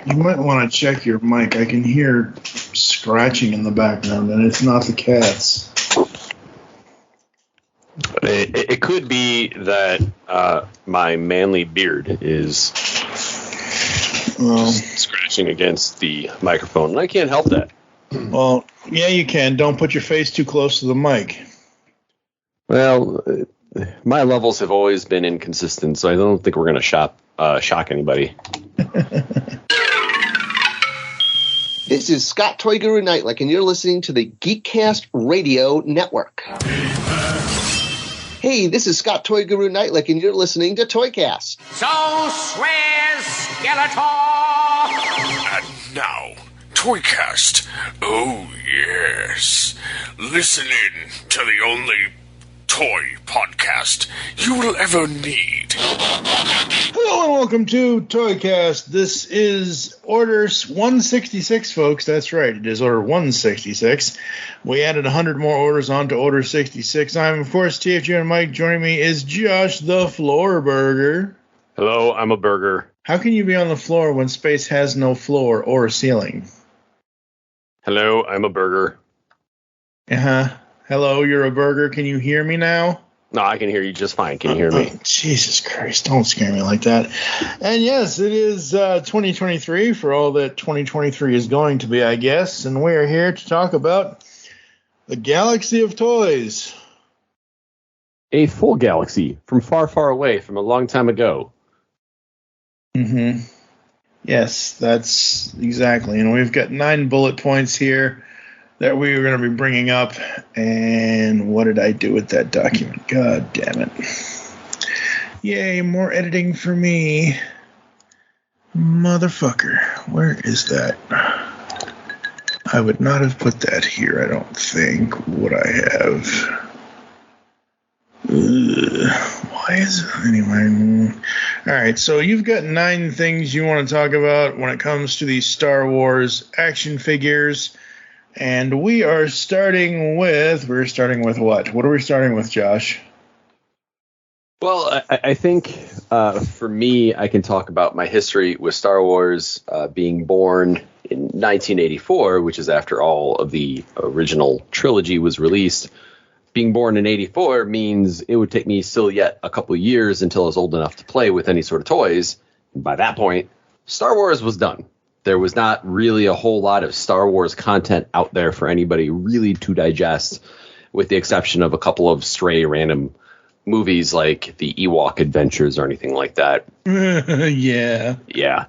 You might want to check your mic. I can hear scratching in the background, and it's not the cats. It could be that my manly beard is scratching against the microphone, and I can't help that. Well, yeah, you can. Don't put your face too close to the mic. Well, my levels have always been inconsistent, so I don't think we're going to shock anybody. This is Scott Toy Guru Nightlick, and you're listening to the Geekcast Radio Network. Hey, this is Scott Toy Guru Nightlick, and you're listening to Toycast. So swears Skeletor! And now, Toycast. Oh, yes. Listen in to the only toy podcast you will ever need. Hello and welcome to Toycast. This is Order 166, folks. That's right. It is Order 166. We added 100 more orders onto Order 66. I'm, of course, TFG and Mike. Joining me is Josh the FloorBurger. Hello, I'm a burger. How can you be on the floor when space has no floor or ceiling? Hello, I'm a burger. Uh-huh. Hello, you're a burger. Can you hear me now? No, I can hear you just fine. Can you hear me? Jesus Christ, don't scare me like that. And yes, it is 2023 for all that 2023 is going to be, I guess. And we are here to talk about the galaxy of toys. A full galaxy from far, far away from a long time ago. Mm-hmm. Yes, that's exactly. And we've got 9 bullet points here that we were going to be bringing up. And what did I do with that document? God damn it. Yay, more editing for me. Motherfucker. Where is that? I would not have put that here, I don't think. Would I have? Why is it? Anyway. All right, so you've got 9 things you want to talk about when it comes to these Star Wars action figures. And we are starting with what? What are we starting with, Josh? Well, I think for me, I can talk about my history with Star Wars being born in 1984, which is after all of the original trilogy was released. Being born in 84 means it would take me still yet a couple of years until I was old enough to play with any sort of toys. And by that point, Star Wars was done. There was not really a whole lot of Star Wars content out there for anybody really to digest, with the exception of a couple of stray random movies like the Ewok Adventures or anything like that. Yeah. Yeah.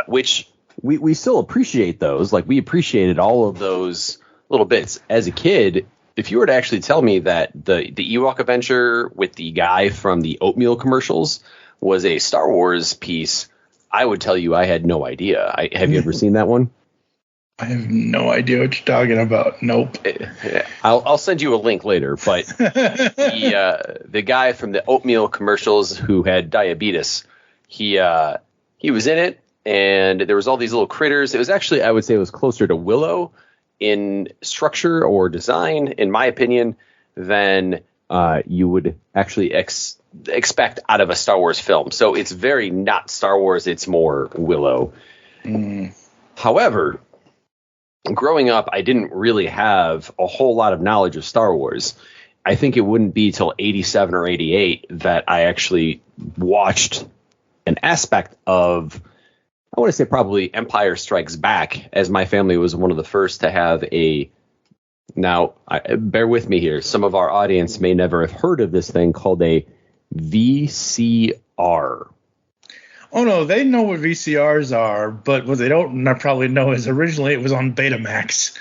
Which we still appreciate those. Like, we appreciated all of those little bits. As a kid, if you were to actually tell me that the Ewok Adventure with the guy from the oatmeal commercials was a Star Wars piece, I would tell you I had no idea. Have you ever seen that one? I have no idea what you're talking about. Nope. I'll send you a link later. But the guy from the oatmeal commercials who had diabetes, he was in it, and there was all these little critters. It was actually, I would say, it was closer to Willow in structure or design, in my opinion, than you would actually expect out of a Star Wars film. So it's very not Star Wars. It's more Willow. However, growing up, I didn't really have a whole lot of knowledge of Star Wars. I think it wouldn't be till 87 or 88 that I actually watched an aspect of, I want to say probably Empire Strikes Back, as my family was one of the first to have a, now bear with me here, some of our audience may never have heard of this thing called a VCR. Oh, no, they know what VCRs are, but what they don't probably know is originally it was on Betamax.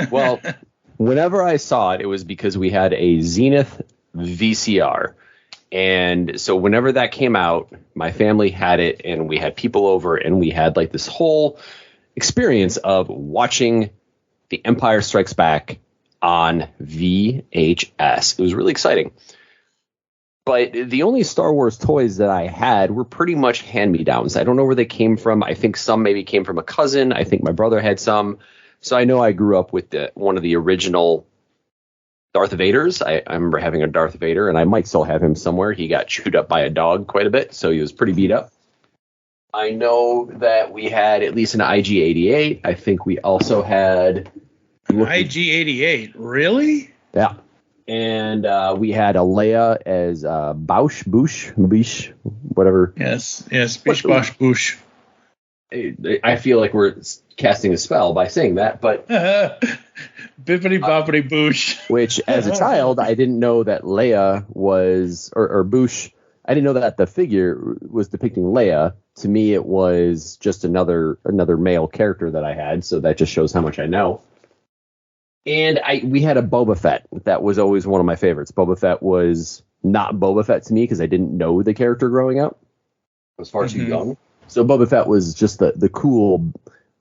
Well, whenever I saw it, it was because we had a Zenith VCR. And so whenever that came out, my family had it, and we had people over, and we had like this whole experience of watching The Empire Strikes Back on VHS. It was really exciting. But the only Star Wars toys that I had were pretty much hand-me-downs. I don't know where they came from. I think some maybe came from a cousin. I think my brother had some. So I know I grew up with one of the original Darth Vaders. I remember having a Darth Vader, and I might still have him somewhere. He got chewed up by a dog quite a bit, so he was pretty beat up. I know that we had at least an IG-88. I think we also had IG-88. Really? Yeah. And we had a Leia as Bouche, whatever. Yes, Bish Bosh Boosh. I feel like we're casting a spell by saying that, but Bippity boppity boosh. Which, as a child, I didn't know that Leia was, or Bouche. I didn't know that the figure was depicting Leia. To me, it was just another male character that I had, so that just shows how much I know. And we had a Boba Fett. That was always one of my favorites. Boba Fett was not Boba Fett to me because I didn't know the character growing up. I was far too young. So Boba Fett was just the cool,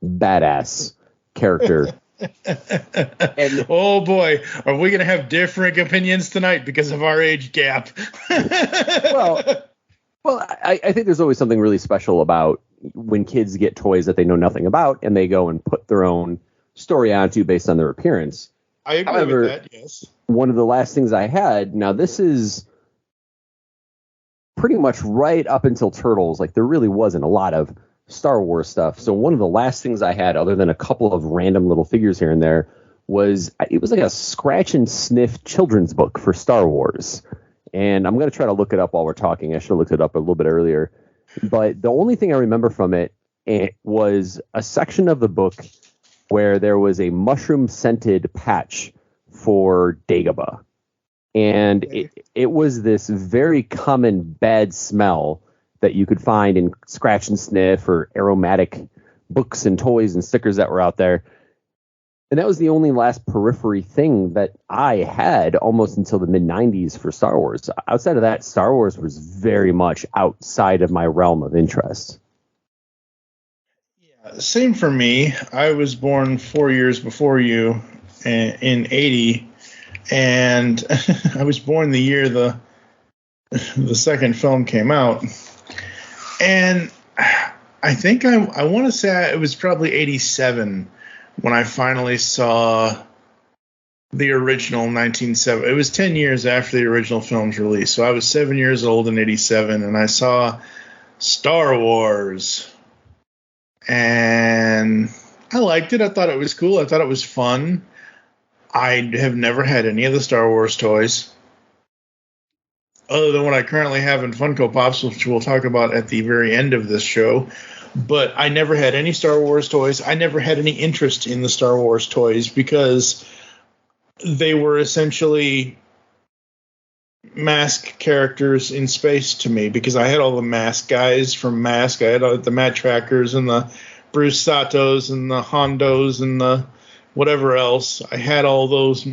badass character. And oh boy, are we going to have differing opinions tonight because of our age gap? well, I think there's always something really special about when kids get toys that they know nothing about and they go and put their own story onto based on their appearance. I agree with that, yes. One of the last things I had, now this is pretty much right up until Turtles, like there really wasn't a lot of Star Wars stuff. So one of the last things I had, other than a couple of random little figures here and there, was like a scratch and sniff children's book for Star Wars. And I'm going to try to look it up while we're talking. I should have looked it up a little bit earlier. But the only thing I remember from it was a section of the book where there was a mushroom-scented patch for Dagobah. And it was this very common bad smell that you could find in scratch and sniff or aromatic books and toys and stickers that were out there. And that was the only last periphery thing that I had almost until the mid-90s for Star Wars. Outside of that, Star Wars was very much outside of my realm of interest. Yeah, same for me. I was born 4 years before you in 80, and I was born the year the second film came out. And I think I want to say it was probably 87 when I finally saw the original 1970. It was 10 years after the original film's release. So I was 7 years old in 87, and I saw Star Wars. And I liked it. I thought it was cool. I thought it was fun. I have never had any of the Star Wars toys, other than what I currently have in Funko Pops, which we'll talk about at the very end of this show. But I never had any Star Wars toys. I never had any interest in the Star Wars toys because they were essentially mask characters in space to me, because I had all the mask guys from Mask. I had the Matt Trackers and the Bruce Satos and the Hondos and the whatever else. I had all those.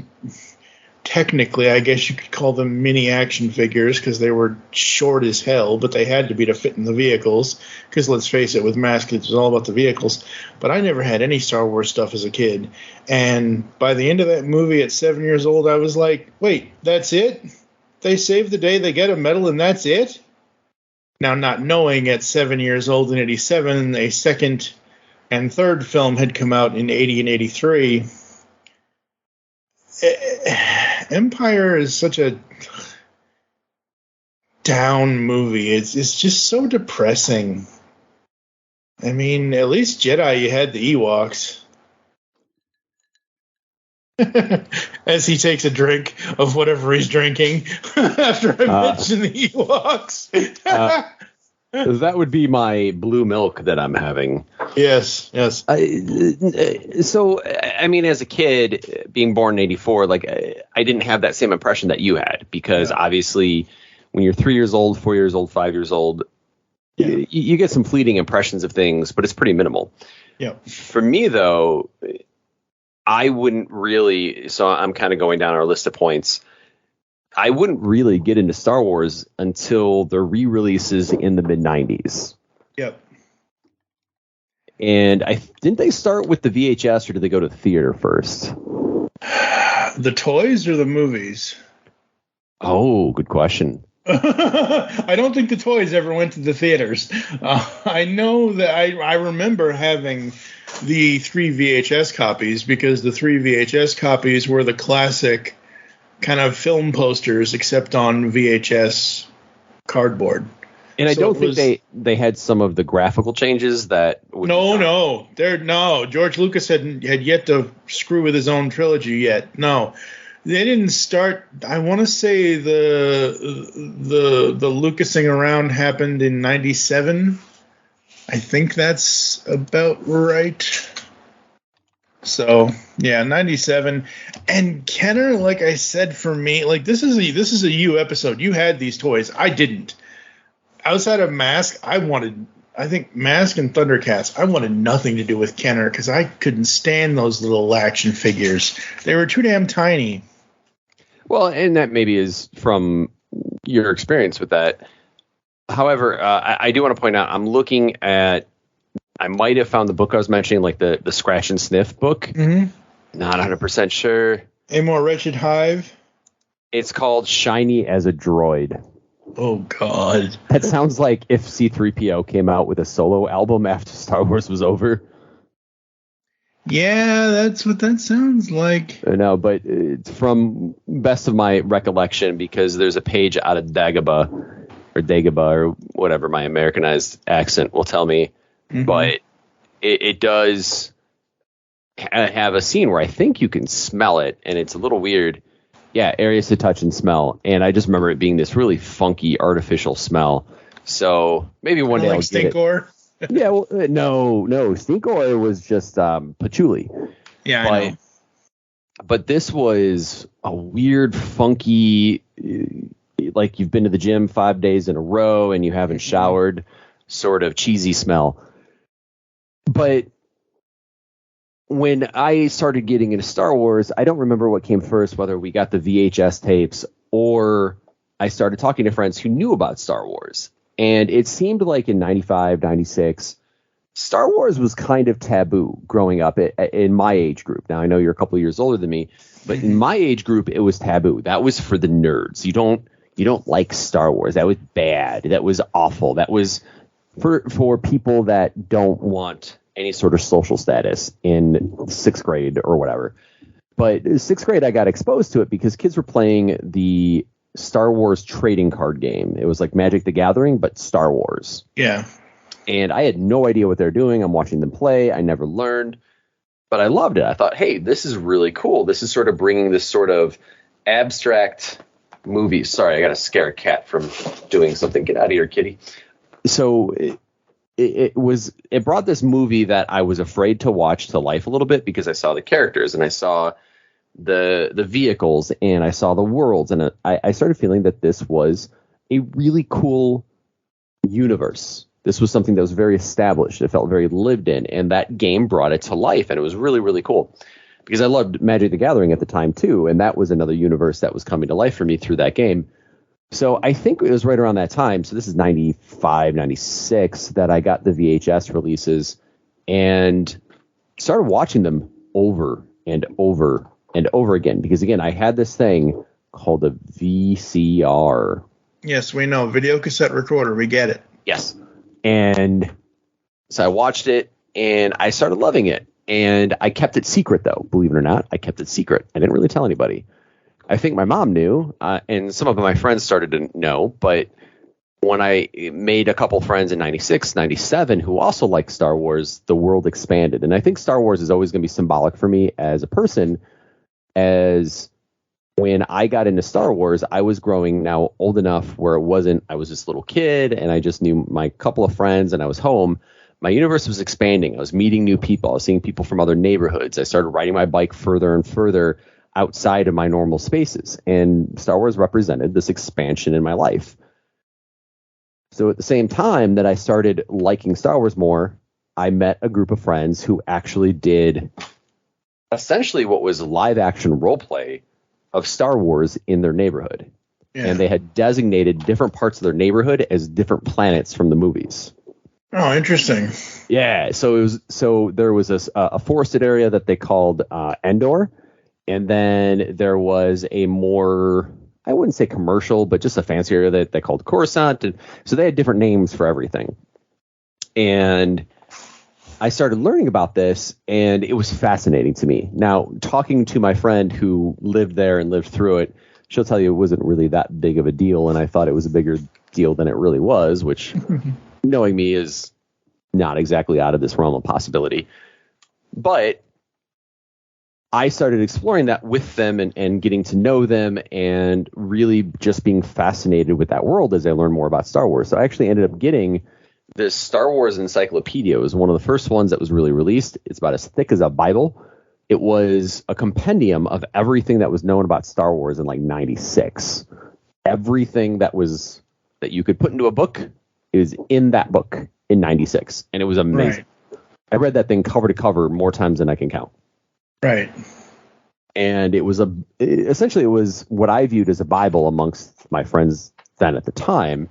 Technically, I guess you could call them mini action figures because they were short as hell, but they had to be to fit in the vehicles because, let's face it, with Mask, it was all about the vehicles. But I never had any Star Wars stuff as a kid. And by the end of that movie at 7 years old, I was like, wait, that's it? They save the day, they get a medal, and that's it? Now, not knowing at 7 years old in 87, a second and third film had come out in 80 and 83. Empire is such a down movie. It's just so depressing. I mean, at least Jedi, you had the Ewoks. As he takes a drink of whatever he's drinking after I mention the Ewoks. That would be my blue milk that I'm having. Yes. So, I mean, as a kid, being born in 84, like, I didn't have that same impression that you had, because obviously when you're 3 years old, 4 years old, 5 years old, you get some fleeting impressions of things, but it's pretty minimal. Yeah. For me, though, I wouldn't really, so I'm kind of going down our list of points. I wouldn't really get into Star Wars until the re-releases in the mid-90s. Yep. And didn't they start with the VHS, or did they go to the theater first? The toys or the movies? Oh, good question. I don't think the toys ever went to the theaters. I know that I remember having the 3 VHS copies, because the 3 VHS copies were the classic kind of film posters, except on VHS cardboard. And I don't think they had some of the graphical changes that. No. George Lucas had yet to screw with his own trilogy yet. No, they didn't start. I want to say the Lucasing around happened in '97. I think that's about right. So yeah, '97. And Kenner, like I said, for me, like this is a you episode. You had these toys. I didn't. Outside of Mask, I think Mask and Thundercats, I wanted nothing to do with Kenner because I couldn't stand those little action figures. They were too damn tiny. Well, and that maybe is from your experience with that. However, I do want to point out, I'm looking at, I might have found the book I was mentioning, like the Scratch and Sniff book. Mm-hmm. Not 100% sure. A More Wretched Hive? It's called Shiny as a Droid. Oh, God. That sounds like if C-3PO came out with a solo album after Star Wars was over. Yeah, that's what that sounds like. No, but it's from best of my recollection, because there's a page out of Dagobah or whatever my Americanized accent will tell me. Mm-hmm. But it does have a scene where I think you can smell it, and it's a little weird. Yeah, areas to touch and smell. And I just remember it being this really funky, artificial smell. So maybe one day I'll get it. Stinkor? Yeah, well, no. Stinkor was just patchouli. Yeah, I know. But this was a weird, funky, like you've been to the gym 5 days in a row and you haven't showered, sort of cheesy smell. But when I started getting into Star Wars, I don't remember what came first, whether we got the VHS tapes or I started talking to friends who knew about Star Wars. And it seemed like in 95, 96, Star Wars was kind of taboo growing up in my age group. Now, I know you're a couple of years older than me, but in my age group, it was taboo. That was for the nerds. You don't like Star Wars. That was bad. That was awful. That was for people that don't want any sort of social status in sixth grade or whatever. But sixth grade, I got exposed to it because kids were playing the Star Wars trading card game. It was like Magic the Gathering, but Star Wars. Yeah. And I had no idea what they're doing. I'm watching them play. I never learned, but I loved it. I thought, hey, this is really cool. This is sort of bringing this sort of abstract movie. Sorry, I got to scare a cat from doing something. Get out of here, kitty. So it brought this movie that I was afraid to watch to life a little bit because I saw the characters and I saw the vehicles and I saw the worlds, and I started feeling that this was a really cool universe. This was something that was very established. It felt very lived in, and that game brought it to life, and it was really, really cool because I loved Magic the Gathering at the time too, and that was another universe that was coming to life for me through that game. So I think it was right around that time. So this is 95, 96 that I got the VHS releases and started watching them over and over and over again. Because, again, I had this thing called a VCR. Yes, we know. Video cassette recorder. We get it. Yes. And so I watched it and I started loving it. And I kept it secret, though. Believe it or not, I kept it secret. I didn't really tell anybody. I think my mom knew, and some of my friends started to know, but when I made a couple friends in 96, 97 who also liked Star Wars, the world expanded. And I think Star Wars is always going to be symbolic for me as a person, as when I got into Star Wars, I was growing now old enough where I was this little kid, and I just knew my couple of friends, and I was home. My universe was expanding. I was meeting new people. I was seeing people from other neighborhoods. I started riding my bike further and further outside of my normal spaces, and Star Wars represented this expansion in my life. So at the same time that I started liking Star Wars more, I met a group of friends who actually did essentially what was live action role play of Star Wars in their neighborhood. Yeah. And they had designated different parts of their neighborhood as different planets from the movies. Oh, interesting. Yeah. So there was a forested area that they called Endor. And then there was a more, I wouldn't say commercial, but just a fancy area that they called Coruscant. And so they had different names for everything. And I started learning about this, and it was fascinating to me. Now, talking to my friend who lived there and lived through it, she'll tell you it wasn't really that big of a deal, and I thought it was a bigger deal than it really was, which knowing me is not exactly out of this realm of possibility. But I started exploring that with them and getting to know them and really just being fascinated with that world as I learned more about Star Wars. So I actually ended up getting this Star Wars encyclopedia. It was one of the first ones that was really released. It's about as thick as a Bible. It was a compendium of everything that was known about Star Wars in like 96. Everything that you could put into a book is in that book in 96. And it was amazing. Right. I read that thing cover to cover more times than I can count. Right. And it was essentially what I viewed as a Bible amongst my friends then at the time.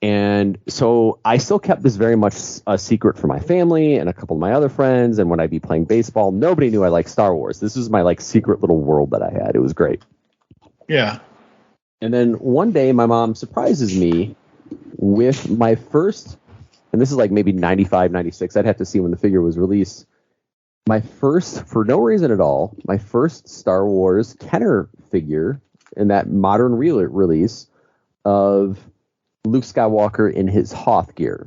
And so I still kept this very much a secret from my family and a couple of my other friends. And when I'd be playing baseball, nobody knew I liked Star Wars. This was my like secret little world that I had. It was great. Yeah. And then one day my mom surprises me with my first, and this is like maybe 95, 96. I'd have to see when the figure was released. My first, for no reason at all, my first Star Wars Kenner figure in that modern release of Luke Skywalker in his Hoth gear.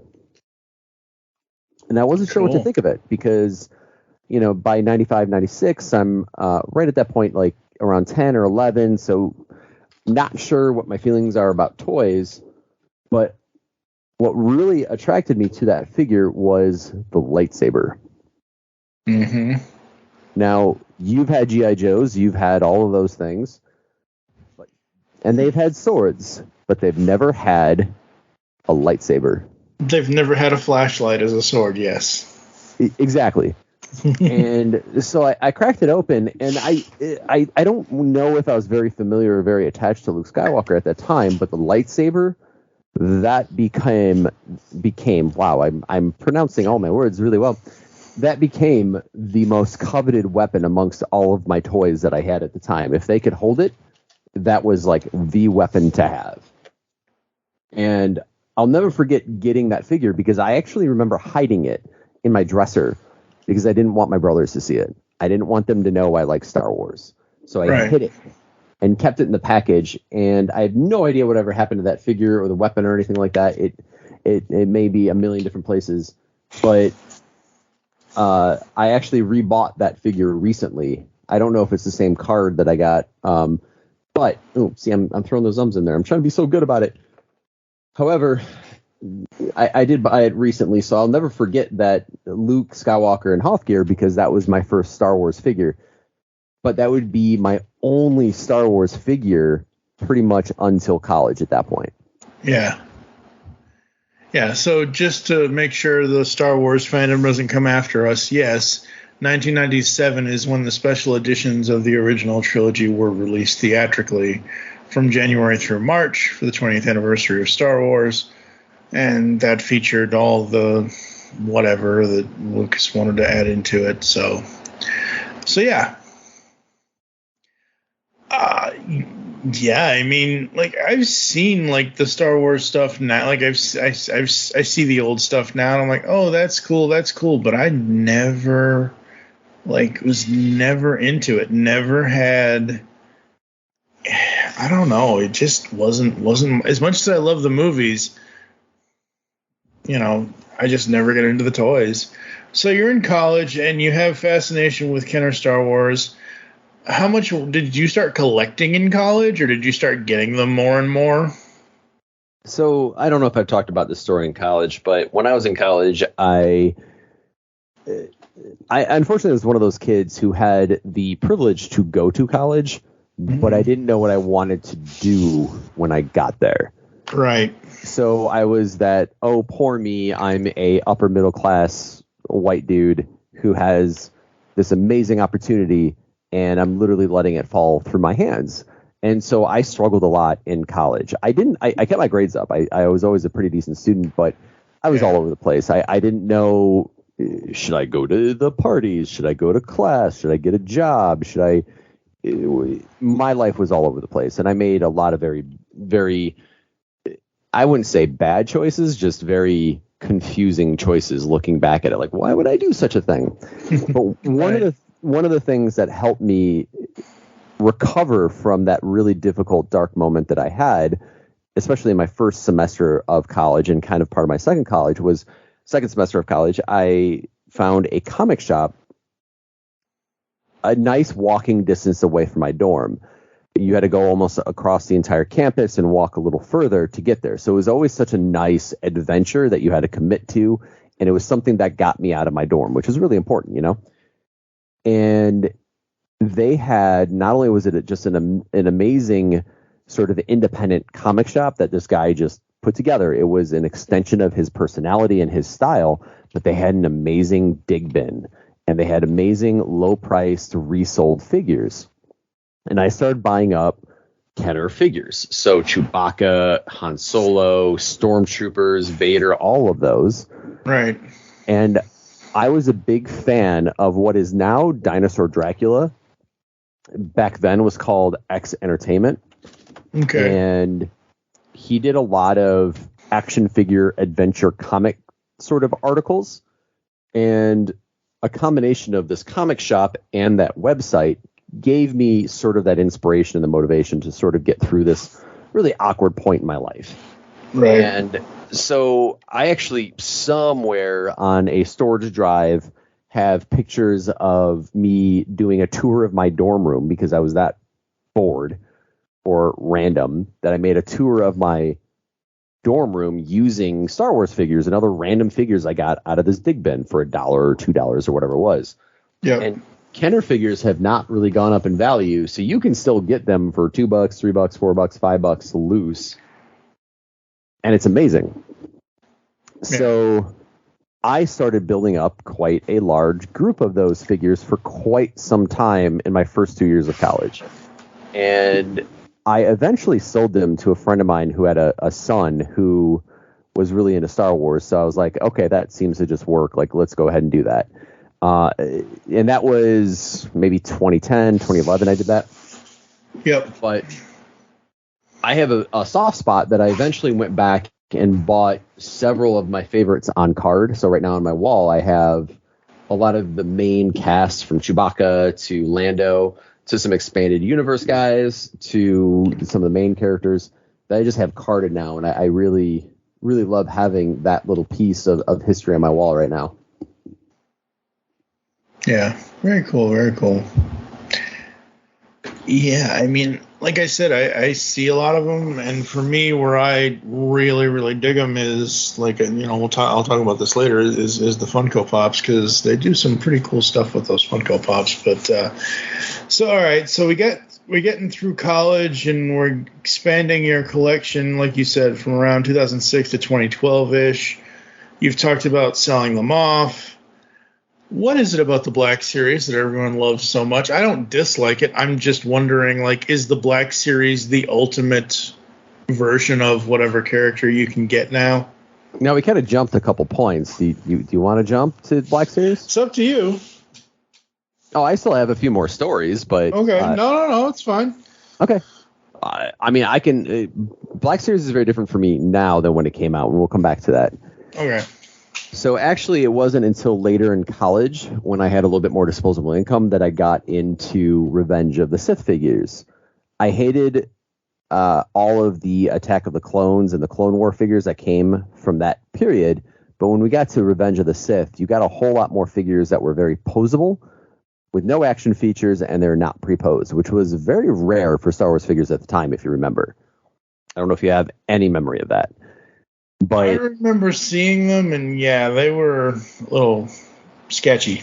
And I wasn't sure what to think of it because, by 95, 96, I'm right at that point, like around 10 or 11. So not sure what my feelings are about toys. But what really attracted me to that figure was the lightsaber. Mm-hmm. Now, you've had G.I. Joes, you've had all of those things, and they've had swords, but they've never had a lightsaber. They've never had a flashlight as a sword, yes. Exactly. And so I cracked it open, and I don't know if I was very familiar or very attached to Luke Skywalker at that time, but the lightsaber, that became wow, I'm pronouncing all my words really well. That became the most coveted weapon amongst all of my toys that I had at the time. If they could hold it, that was like the weapon to have. And I'll never forget getting that figure because I actually remember hiding it in my dresser because I didn't want my brothers to see it. I didn't want them to know I like Star Wars. So I hid it and kept it in the package. And I had no idea whatever happened to that figure or the weapon or anything like that. It may be a million different places, but I actually rebought that figure recently. I don't know if it's the same card that I got. But see, I'm throwing those ums in there. I'm trying to be so good about it. However, I did buy it recently, so I'll never forget that Luke Skywalker in Hoth gear because that was my first Star Wars figure. But that would be my only Star Wars figure pretty much until college at that point. Yeah. Yeah, so just to make sure the Star Wars fandom doesn't come after us, yes, 1997 is when the special editions of the original trilogy were released theatrically from January through March for the 20th anniversary of Star Wars, and that featured all the whatever that Lucas wanted to add into it. So yeah. Yeah, I mean, like I've seen like the Star Wars stuff now. Like I see the old stuff now, and I'm like, oh, that's cool. But I never, was never into it. Never had. I don't know. It just wasn't as much as I love the movies. I just never get into the toys. So you're in college and you have fascination with Kenner Star Wars. How much did you start collecting in college, or did you start getting them more and more? So I don't know if I've talked about this story in college, but when I was in college, I unfortunately was one of those kids who had the privilege to go to college, but I didn't know what I wanted to do when I got there. Right. So I was that, oh, poor me, I'm a upper middle class white dude who has this amazing opportunity, and I'm literally letting it fall through my hands. And so I struggled a lot in college. I kept my grades up. I was always a pretty decent student, but I was all over the place. I didn't know, should I go to the parties? Should I go to class? Should I get a job? My life was all over the place. And I made a lot of very, very, I wouldn't say bad choices, just very confusing choices looking back at it. Like, why would I do such a thing? But one of the things that helped me recover from that really difficult, dark moment that I had especially in my first semester of college and kind of part of my second semester of college, I found a comic shop a nice walking distance away from my dorm. You had to go almost across the entire campus and walk a little further to get there. So it was always such a nice adventure that you had to commit to. And it was something that got me out of my dorm, which was really important, you know? And they had, not only was it just an amazing sort of independent comic shop that this guy just put together, it was an extension of his personality and his style, but they had an amazing dig bin and they had amazing low priced resold figures. And I started buying up Kenner figures. So Chewbacca, Han Solo, Stormtroopers, Vader, all of those. Right. And I was a big fan of what is now Dinosaur Dracula. Back then was called X Entertainment. Okay. And he did a lot of action figure adventure comic sort of articles. And a combination of this comic shop and that website gave me sort of that inspiration and the motivation to sort of get through this really awkward point in my life. Right. And so I actually somewhere on a storage drive have pictures of me doing a tour of my dorm room because I was that bored or random that I made a tour of my dorm room using Star Wars figures and other random figures I got out of this dig bin for $1 or $2 or whatever it was. Yeah. And Kenner figures have not really gone up in value, so you can still get them for $2, $3, $4, $5 loose. And it's amazing. Yeah. So I started building up quite a large group of those figures for quite some time in my first 2 years of college. And I eventually sold them to a friend of mine who had a son who was really into Star Wars. So I was like, okay, that seems to just work. Like, let's go ahead and do that. And that was maybe 2010, 2011 I did that. Yep. But I have a soft spot that I eventually went back and bought several of my favorites on card. So right now on my wall, I have a lot of the main cast from Chewbacca to Lando to some expanded universe guys to some of the main characters that I just have carded now. And I really, really love having that little piece of history on my wall right now. Yeah, very cool, very cool. Yeah, I mean, like I said, I see a lot of them, and for me, where I really, really dig them is like, I'll talk about this later. Is the Funko Pops, because they do some pretty cool stuff with those Funko Pops. But so all right, so we're getting through college, and we're expanding your collection, like you said, from around 2006 to 2012 ish. You've talked about selling them off. What is it about the Black Series that everyone loves so much? I don't dislike it. I'm just wondering, like, is the Black Series the ultimate version of whatever character you can get now? Now, we kind of jumped a couple points. Do you want to jump to Black Series? It's up to you. Oh, I still have a few more stories, but... Okay, no, it's fine. Okay. I mean, I can... Black Series is very different for me now than when it came out, and we'll come back to that. Okay. So actually, it wasn't until later in college, when I had a little bit more disposable income, that I got into Revenge of the Sith figures. I hated all of the Attack of the Clones and the Clone War figures that came from that period. But when we got to Revenge of the Sith, you got a whole lot more figures that were very posable, with no action features, and they're not pre-posed, which was very rare for Star Wars figures at the time, if you remember. I don't know if you have any memory of that. But I remember seeing them, and yeah, they were a little sketchy.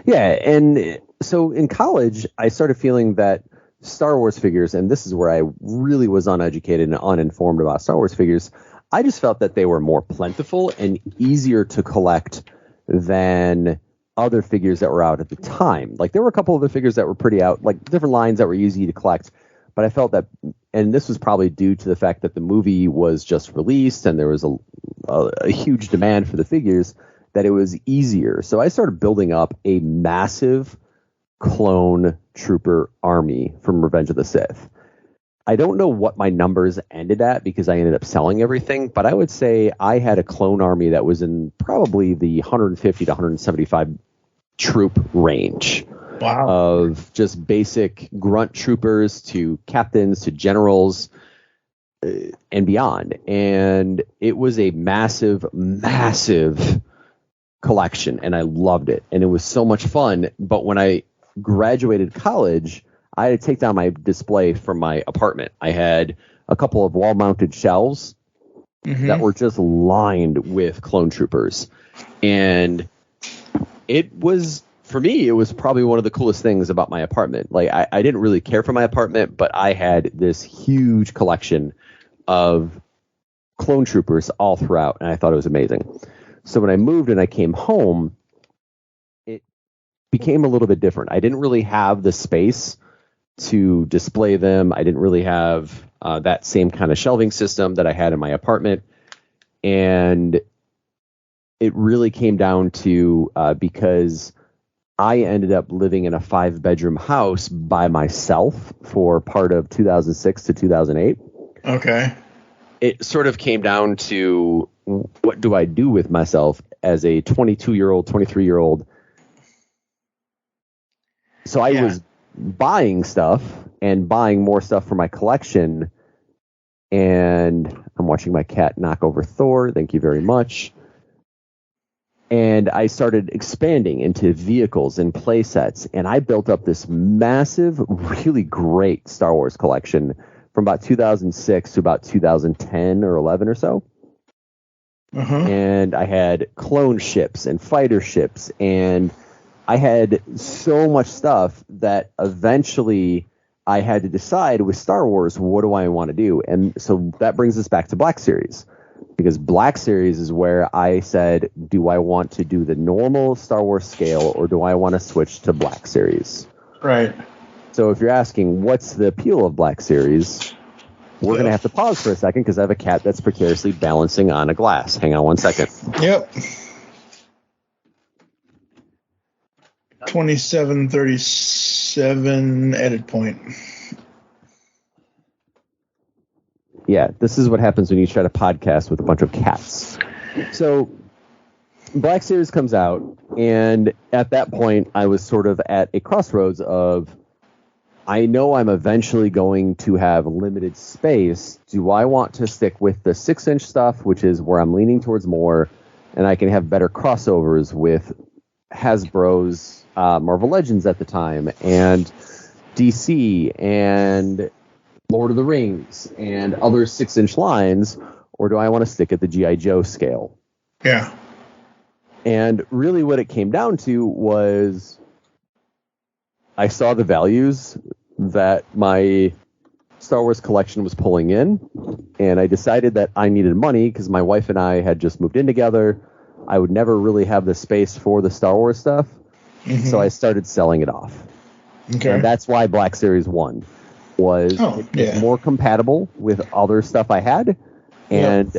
Yeah, and so in college, I started feeling that Star Wars figures, and this is where I really was uneducated and uninformed about Star Wars figures, I just felt that they were more plentiful and easier to collect than other figures that were out at the time. Like, there were a couple of the figures that were pretty out, like different lines that were easy to collect. But I felt that, and this was probably due to the fact that the movie was just released and there was a huge demand for the figures, that it was easier. So I started building up a massive clone trooper army from Revenge of the Sith. I don't know what my numbers ended at because I ended up selling everything, but I would say I had a clone army that was in probably the 150 to 175 troop range. Wow. Of just basic grunt troopers to captains to generals. and beyond. And it was a massive, massive collection, and I loved it. And it was so much fun. But when I graduated college, I had to take down my display from my apartment. I had a couple of wall-mounted shelves that were just lined with clone troopers. And it was, for me, it was probably one of the coolest things about my apartment. Like, I didn't really care for my apartment, but I had this huge collection of clone troopers all throughout, and I thought it was amazing. So when I moved and I came home, it became a little bit different. I didn't really have the space to display them. I didn't really have that same kind of shelving system that I had in my apartment. And it really came down to because I ended up living in a 5-bedroom house by myself for part of 2006 to 2008. Okay. It sort of came down to, what do I do with myself as a 22-year-old, 23-year-old? So I was buying stuff and buying more stuff for my collection. And I'm watching my cat knock over Thor. Thank you very much. And I started expanding into vehicles and play sets. And I built up this massive, really great Star Wars collection from about 2006 to about 2010 or 11 or so. And I had clone ships and fighter ships. And I had so much stuff that eventually I had to decide with Star Wars, what do I want to do? And so that brings us back to Black Series. Because Black Series is where I said, do I want to do the normal Star Wars scale, or do I want to switch to Black Series? Right. So if you're asking what's the appeal of Black Series, we're going to have to pause for a second because I have a cat that's precariously balancing on a glass. Hang on one second. Yep. 2737 edit point. Yeah, this is what happens when you try to podcast with a bunch of cats. So Black Series comes out, and at that point, I was sort of at a crossroads of, I know I'm eventually going to have limited space. Do I want to stick with the 6-inch stuff, which is where I'm leaning towards more, and I can have better crossovers with Hasbro's Marvel Legends at the time, and DC, and Lord of the Rings, and other 6-inch lines, or do I want to stick at the G.I. Joe scale? Yeah. And really what it came down to was I saw the values that my Star Wars collection was pulling in, and I decided that I needed money because my wife and I had just moved in together. I would never really have the space for the Star Wars stuff, so I started selling it off. Okay. And that's why Black Series 1 was more compatible with other stuff I had, and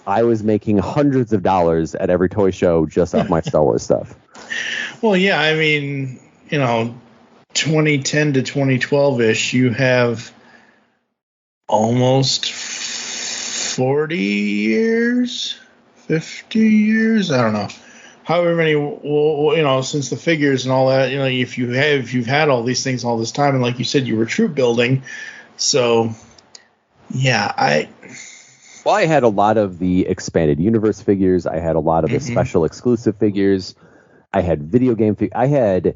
I was making hundreds of dollars at every toy show just off my Star Wars stuff. Well, yeah, I mean, 2010 to 2012-ish, you have almost 40 years, 50 years, I don't know. However many, since the figures and all that, if you've had all these things all this time, and like you said, you were troop building, so yeah, I had a lot of the expanded universe figures. I had a lot of the special exclusive figures. I had video game I had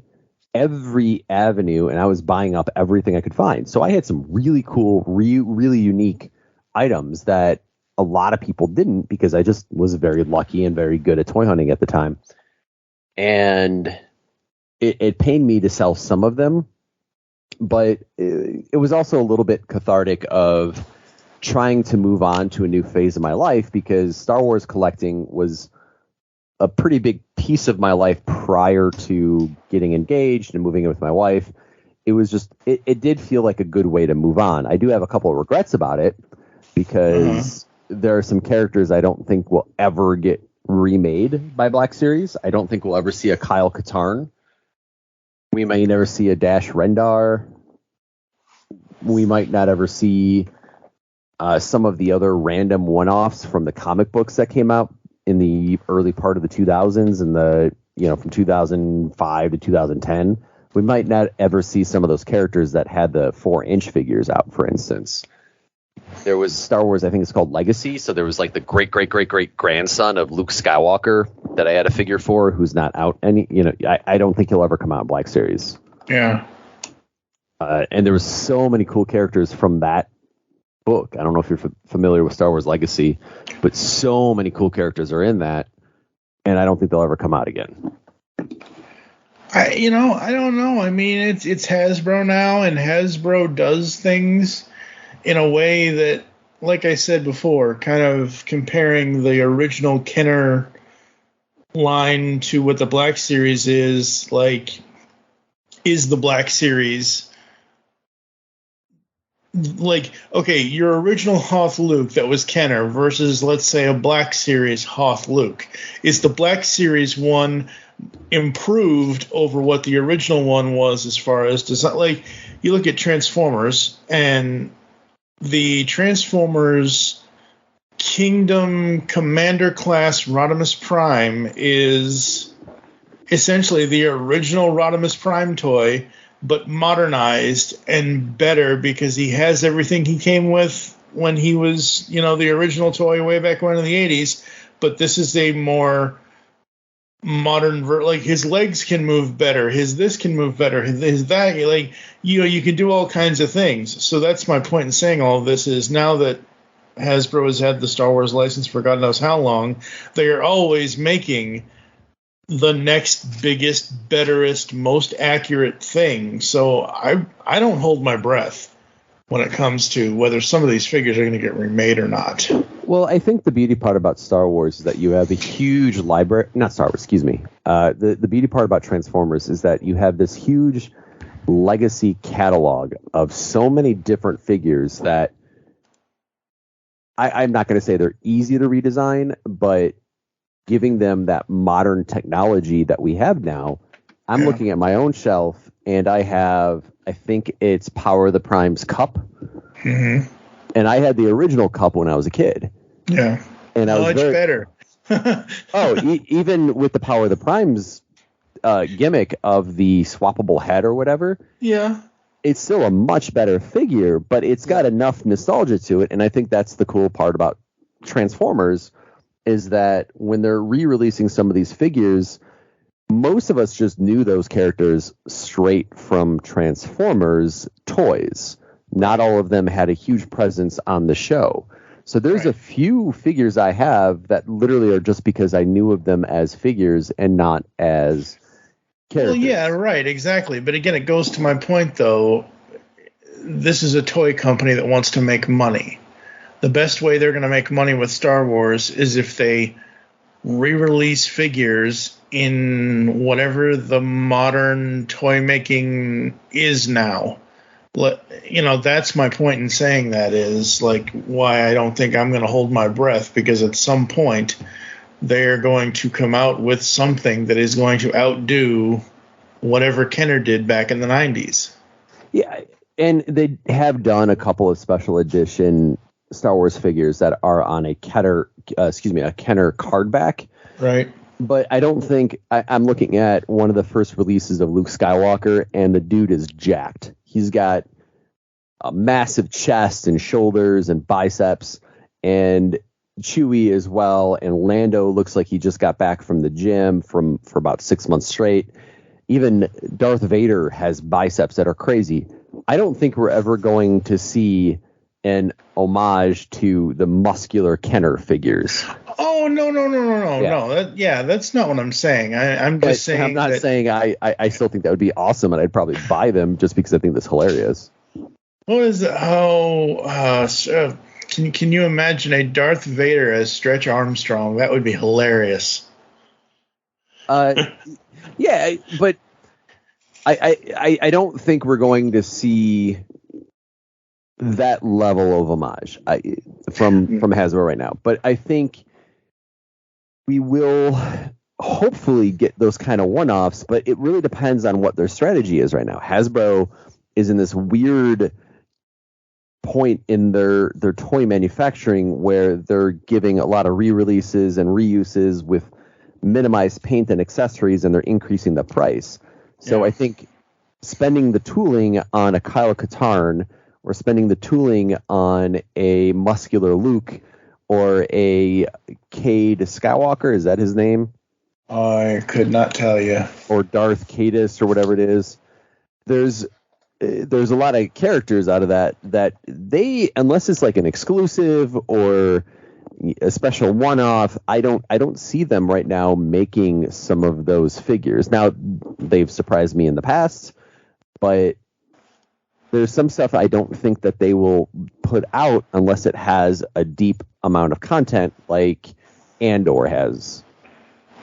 every avenue, and I was buying up everything I could find. So I had some really cool, really unique items that a lot of people didn't, because I just was very lucky and very good at toy hunting at the time. And it pained me to sell some of them, but it was also a little bit cathartic of trying to move on to a new phase of my life, because Star Wars collecting was a pretty big piece of my life prior to getting engaged and moving in with my wife. It was just, it did feel like a good way to move on. I do have a couple of regrets about it, because there are some characters I don't think will ever get remade by Black Series. I don't think we'll ever see a Kyle Katarn. We may never see a Dash Rendar. We might not ever see some of the other random one-offs from the comic books that came out in the early part of the 2000s and from 2005 to 2010. We might not ever see some of those characters that had the 4-inch figures out, for instance. There was Star Wars, I think it's called Legacy. So there was like the great grandson of Luke Skywalker that I had a figure for, who's not out any. I don't think he'll ever come out in Black Series. Yeah. And there was so many cool characters from that book. I don't know if you're familiar with Star Wars Legacy, but so many cool characters are in that, and I don't think they'll ever come out again. I don't know. I mean, it's Hasbro now, and Hasbro does things in a way that, like I said before, kind of comparing the original Kenner line to what the Black Series is, like, is the Black Series like, okay, your original Hoth Luke that was Kenner versus, let's say, a Black Series Hoth Luke. Is the Black Series one improved over what the original one was as far as design? Like, you look at Transformers, and the Transformers Kingdom Commander class Rodimus Prime is essentially the original Rodimus Prime toy, but modernized and better because he has everything he came with when he was, the original toy way back when in the 80s. But this is a more modern, like, his legs can move better, his this can move better, his that, like, you can do all kinds of things. So that's my point in saying all of this is now that Hasbro has had the Star Wars license for God knows how long, they are always making the next biggest, betterest, most accurate thing. So I don't hold my breath when it comes to whether some of these figures are going to get remade or not. Well, I think the beauty part about Star Wars is that you have a huge library. Not Star Wars, excuse me. The beauty part about Transformers is that you have this huge legacy catalog of so many different figures that I'm not going to say they're easy to redesign, but giving them that modern technology that we have now, I'm looking at my own shelf, and I have, I think it's Power of the Prime's cup. Mm-hmm. And I had the original cup when I was a kid. Yeah. And I was much better. Even with the Power of the Prime's gimmick of the swappable head or whatever. Yeah. It's still a much better figure, but it's got enough nostalgia to it. And I think that's the cool part about Transformers is that when they're re-releasing some of these figures, most of us just knew those characters straight from Transformers toys. Not all of them had a huge presence on the show. So there's a few figures I have that literally are just because I knew of them as figures and not as characters. Well, yeah, right, exactly. But again, it goes to my point, though. This is a toy company that wants to make money. The best way they're going to make money with Star Wars is if they re-release figures in whatever the modern toy making is now. That's my point in saying that is like why I don't think I'm going to hold my breath, because at some point they're going to come out with something that is going to outdo whatever Kenner did back in the 90s. Yeah, and they have done a couple of special edition Star Wars figures that are on a Kenner card back. Right. But I don't think I'm looking at one of the first releases of Luke Skywalker, and the dude is jacked. He's got a massive chest and shoulders and biceps, and Chewie as well. And Lando looks like he just got back from the gym for about 6 months straight. Even Darth Vader has biceps that are crazy. I don't think we're ever going to see an homage to the muscular Kenner figures. Oh, no. That's not what I'm saying. I'm just saying. I'm not saying I still think that would be awesome, and I'd probably buy them just because I think that's hilarious. What is it? Can you imagine a Darth Vader as Stretch Armstrong? That would be hilarious. Yeah, but I don't think we're going to see that level of homage from Hasbro right now. But I think we will hopefully get those kind of one-offs, but it really depends on what their strategy is right now. Hasbro is in this weird point in their toy manufacturing where they're giving a lot of re-releases and reuses with minimized paint and accessories, and they're increasing the price. So I think spending the tooling on a Kyle Katarn or spending the tooling on a muscular Luke or a Cade Skywalker. Is that his name? I could not tell you. Or Darth Cadus or whatever it is. There's a lot of characters out of that they, unless it's like an exclusive or a special one-off, I don't see them right now making some of those figures. Now, they've surprised me in the past, but there's some stuff I don't think that they will put out unless it has a deep amount of content like Andor has.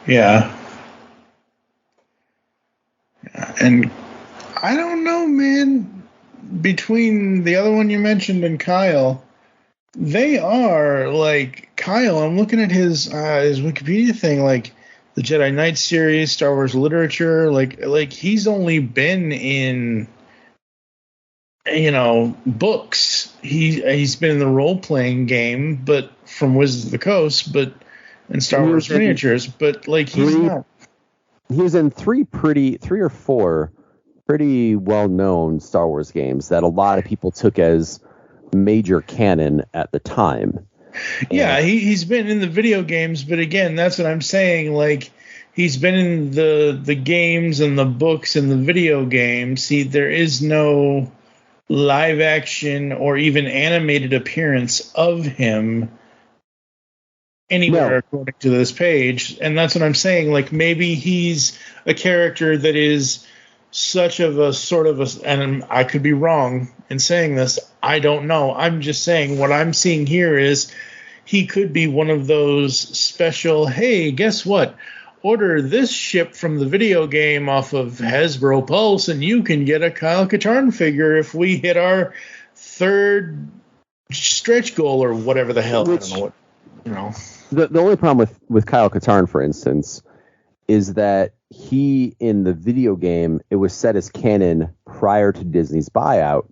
Yeah. And I don't know, man. Between the other one you mentioned and Kyle, they are like Kyle. I'm looking at his Wikipedia thing, like the Jedi Knight series, Star Wars literature. Like he's only been in, books. He's been in the role playing game, but from Wizards of the Coast, but in Star Wars miniatures. But like he's not. He was in three or four pretty well-known Star Wars games that a lot of people took as major canon at the time. Yeah, he's been in the video games, but again, that's what I'm saying. Like, he's been in the games and the books and the video games. See, there is no live action or even animated appearance of him anywhere according to this page. And that's what I'm saying. Like, maybe he's a character that is such of a sort of a, and I could be wrong in saying this, I don't know. I'm just saying what I'm seeing here is he could be one of those special, hey, guess what? Order this ship from the video game off of Hasbro Pulse and you can get a Kyle Katarn figure if we hit our third stretch goal or whatever the hell. I don't know what, The only problem with Kyle Katarn, for instance, is that he, in the video game, it was set as canon prior to Disney's buyout.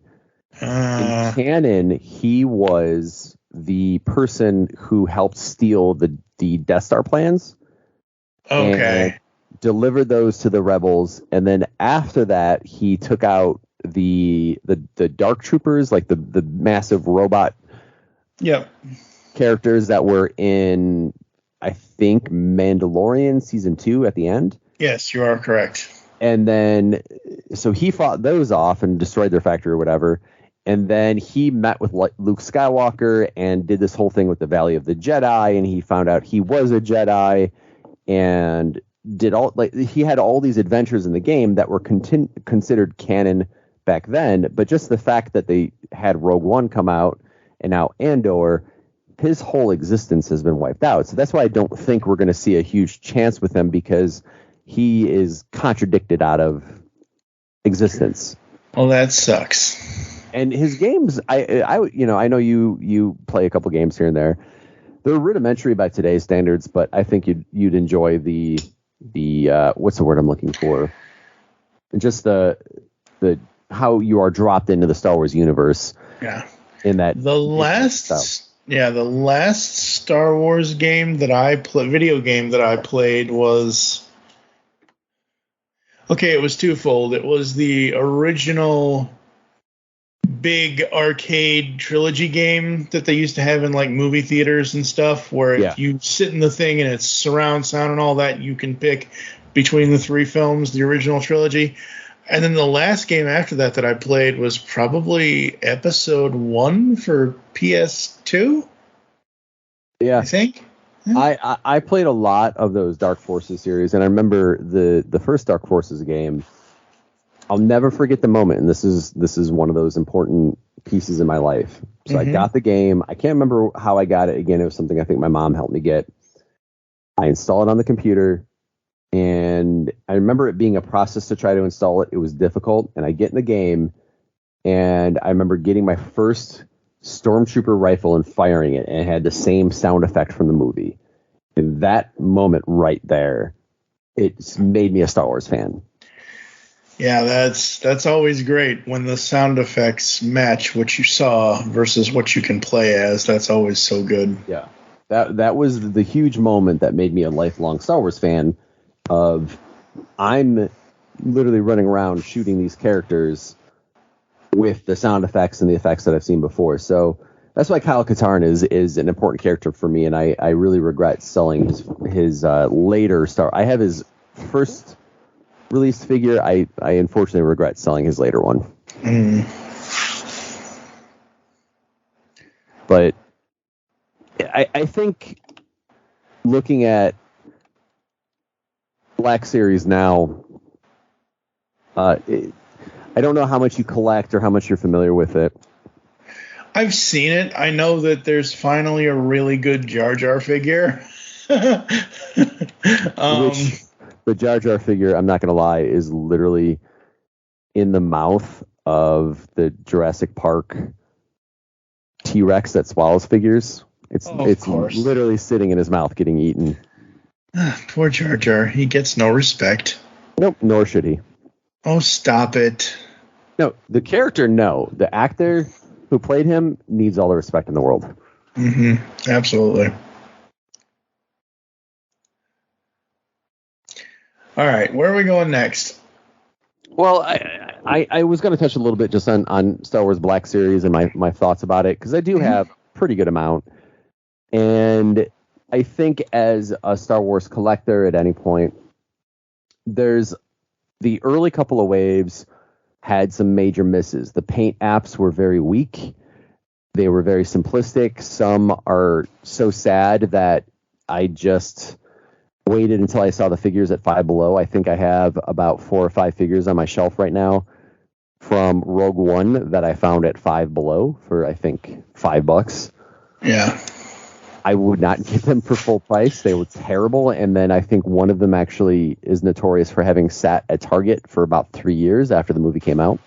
In canon, he was the person who helped steal the Death Star plans. Okay. And delivered those to the rebels, and then after that, he took out the Dark Troopers, like the massive robot. Yep. Characters that were in, I think, Mandalorian season 2 at the end. Yes, you are correct. And then, so he fought those off and destroyed their factory or whatever. And then he met with Luke Skywalker and did this whole thing with the Valley of the Jedi. And he found out he was a Jedi and did all, like, he had all these adventures in the game that were considered canon back then. But just the fact that they had Rogue One come out and now Andor, his whole existence has been wiped out. So that's why I don't think we're going to see a huge chance with him, because he is contradicted out of existence. Well, that sucks. And his games, I know you play a couple games here and there. They're rudimentary by today's standards, but I think you'd enjoy the what's the word I'm looking for? Just the how you are dropped into the Star Wars universe. Yeah. In that the last Star Wars game that I video game that I played was, okay, it was twofold. It was the original big arcade trilogy game that they used to have in like movie theaters and stuff, where if you sit in the thing and it's surround sound and all that, you can pick between the three films, the original trilogy. And then the last game after that I played was probably episode 1 for PS2. Yeah, I think. Yeah. I played a lot of those Dark Forces series, and I remember the first Dark Forces game. I'll never forget the moment, and this is one of those important pieces in my life. So I got the game. I can't remember how I got it. Again, it was something I think my mom helped me get. I installed it on the computer, and I remember it being a process to try to install it. It was difficult, and I get in the game, and I remember getting my first Stormtrooper rifle and firing it, and it had the same sound effect from the movie. And that moment right there, it's made me a Star Wars fan. Yeah, that's always great when the sound effects match what you saw versus what you can play as. That's always so good. Yeah, that was the huge moment that made me a lifelong Star Wars fan. Of I'm literally running around shooting these characters with the sound effects and the effects that I've seen before. So that's why Kyle Katarn is an important character for me, and I really regret selling his later Star. I have his first released figure. I unfortunately regret selling his later one. But I think looking at Black Series now, I don't know how much you collect or how much you're familiar with it. I've seen it. I know that there's finally a really good Jar Jar figure. Which the Jar Jar figure, I'm not going to lie, is literally in the mouth of the Jurassic Park T-Rex that swallows figures. It's literally sitting in his mouth getting eaten. Poor Jar Jar. He gets no respect. Nope, nor should he. Oh, stop it. No, the character, no. The actor who played him needs all the respect in the world. Mm-hmm. Absolutely. All right, where are we going next? Well, I was going to touch a little bit just on Star Wars Black Series and my thoughts about it, because I do have a pretty good amount. And I think as a Star Wars collector at any point, there's the early couple of waves had some major misses. The paint apps were very weak. They were very simplistic. Some are so sad that I just waited until I saw the figures at Five Below. I think I have about 4 or 5 figures on my shelf right now from Rogue One that I found at Five Below for, I think, $5. Yeah. I would not get them for full price. They were terrible. And then I think one of them actually is notorious for having sat at Target for about 3 years after the movie came out.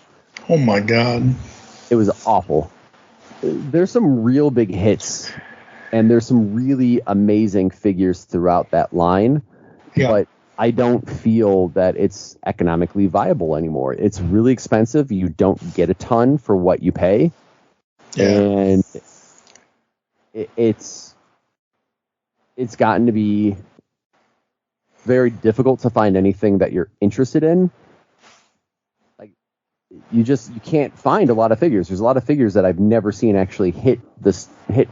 Oh, my God. It was awful. There's some real big hits, and there's some really amazing figures throughout that line. Yeah. But I don't feel that it's economically viable anymore. It's really expensive. You don't get a ton for what you pay. Yeah. And it's gotten to be very difficult to find anything that you're interested in. Like you can't find a lot of figures. There's a lot of figures that I've never seen actually hit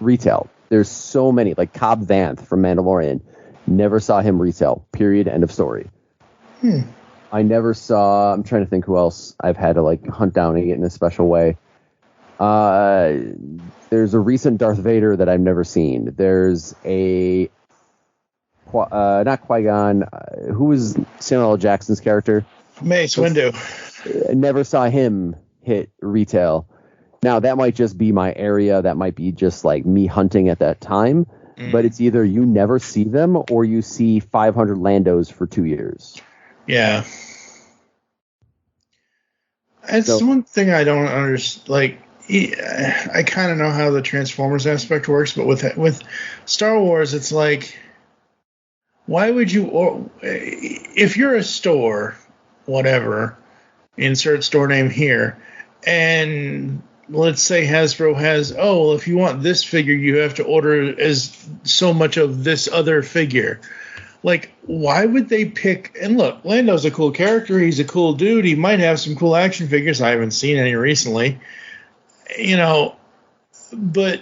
retail. There's so many, like Cobb Vanth from Mandalorian. Never saw him retail. Period. End of story. I never saw. I'm trying to think who else I've had to like hunt down and get in a special way. There's a recent Darth Vader that I've never seen. There's a not Qui-Gon. Who was Samuel L. Jackson's character? Mace Windu. Never saw him hit retail. Now that might just be my area. That might be just like me hunting at that time. But it's either you never see them or you see 500 Landos for 2 years. Yeah. It's one thing I don't understand. Like, I kind of know how the Transformers aspect works, but with Star Wars, it's like, why would you, or if you're a store, whatever, insert store name here, and let's say Hasbro has, well, if you want this figure, you have to order as so much of this other figure. Like, why would they pick? And look, Lando's a cool character. He's a cool dude. He might have some cool action figures. I haven't seen any recently, but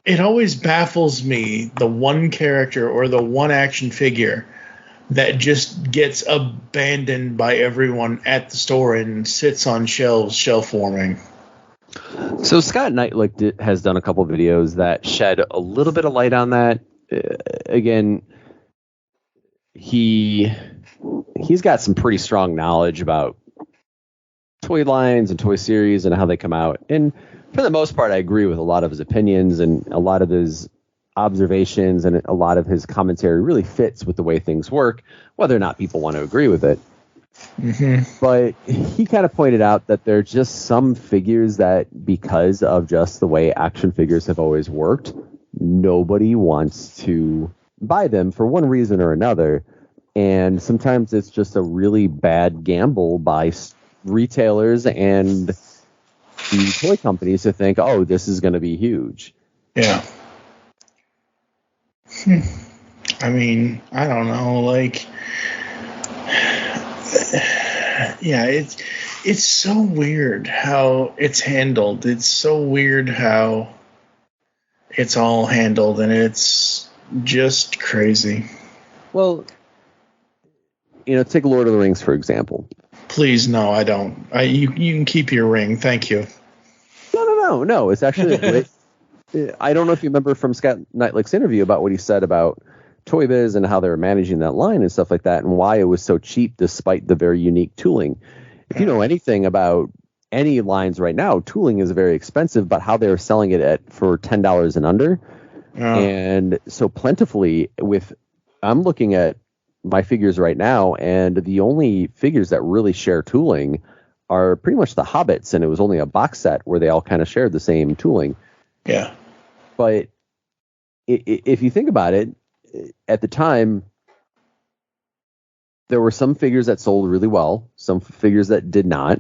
it always baffles me, the one character or the one action figure that just gets abandoned by everyone at the store and sits on shelves, shelf forming. So Scott Knightlick has done a couple videos that shed a little bit of light on that. Again, he's got some pretty strong knowledge about toy lines and toy series and how they come out. And for the most part, I agree with a lot of his opinions, and a lot of his observations and a lot of his commentary really fits with the way things work, whether or not people want to agree with it. Mm-hmm. But he kind of pointed out that there are just some figures that, because of just the way action figures have always worked, nobody wants to buy them for one reason or another. And sometimes it's just a really bad gamble by retailers and the toy companies to think, oh, this is going to be huge. Yeah. I mean, I don't know, like, yeah, it's so weird how it's handled. It's so weird how it's all handled, and it's just crazy. Well, take Lord of the Rings, for example. Please, no, I don't. You can keep your ring. Thank you. No. It's actually a great. I don't know if you remember from Scott Knightlick's interview about what he said about Toy Biz and how they were managing that line and stuff like that, and why it was so cheap despite the very unique tooling. If you know anything about any lines right now, tooling is very expensive, but how they're selling it for $10 and under, and so plentifully. I'm looking at my figures right now, and the only figures that really share tooling are pretty much the Hobbits, and it was only a box set where they all kind of shared the same tooling. Yeah. But if you think about it, at the time, there were some figures that sold really well, some figures that did not.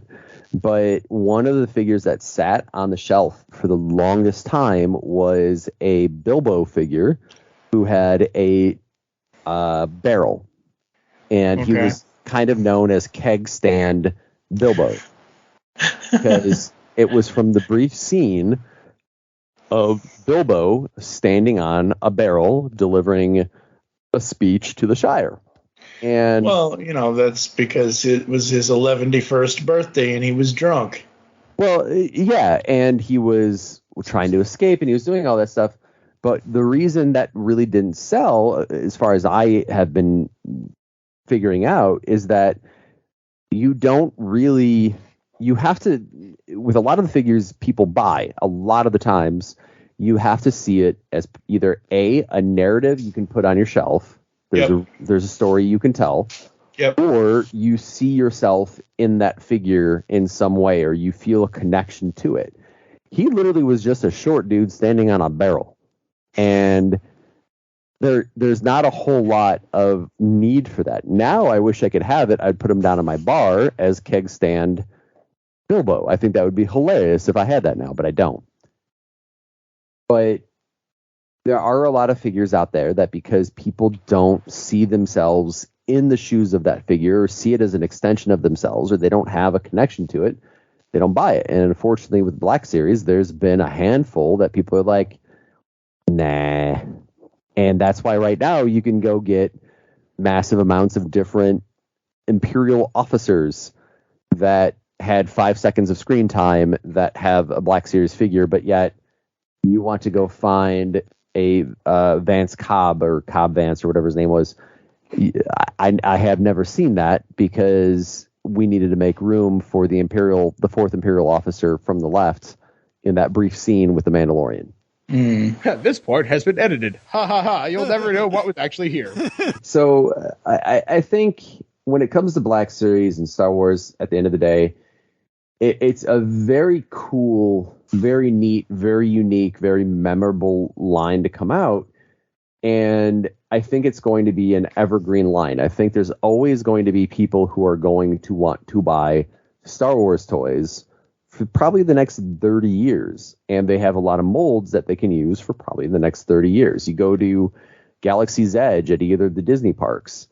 But one of the figures that sat on the shelf for the longest time was a Bilbo figure who had a barrel. And he was kind of known as Keg Stand Bilbo. Because it was from the brief scene of Bilbo standing on a barrel delivering a speech to the Shire. And well, that's because it was his 111st birthday and he was drunk. Well, yeah, and he was trying to escape and he was doing all that stuff. But the reason that really didn't sell, as far as I have been figuring out, is that you have to, with a lot of the figures people buy, a lot of the times, you have to see it as either a narrative you can put on your shelf. There's a story you can tell. Yep. Or you see yourself in that figure in some way, or you feel a connection to it. He literally was just a short dude standing on a barrel. And there's not a whole lot of need for that. Now I wish I could have it. I'd put him down on my bar as Keg Stand Bilbo. I think that would be hilarious if I had that now, but I don't. But there are a lot of figures out there that, because people don't see themselves in the shoes of that figure or see it as an extension of themselves, or they don't have a connection to it, they don't buy it. And unfortunately with Black Series, there's been a handful that people are like, nah. And that's why right now you can go get massive amounts of different Imperial officers that had 5 seconds of screen time that have a Black Series figure, but yet you want to go find a Vance Cobb or Cobb Vance or whatever his name was. I have never seen that because we needed to make room for the fourth Imperial officer from the left in that brief scene with the Mandalorian. This part has been edited. Ha ha ha. You'll never know what was actually here. So I think when it comes to Black Series and Star Wars, at the end of the day, it's a very cool, very neat, very unique, very memorable line to come out. And I think it's going to be an evergreen line. I think there's always going to be people who are going to want to buy Star Wars toys for probably the next 30 years. And they have a lot of molds that they can use for probably the next 30 years. You go to Galaxy's Edge at either of the Disney parks.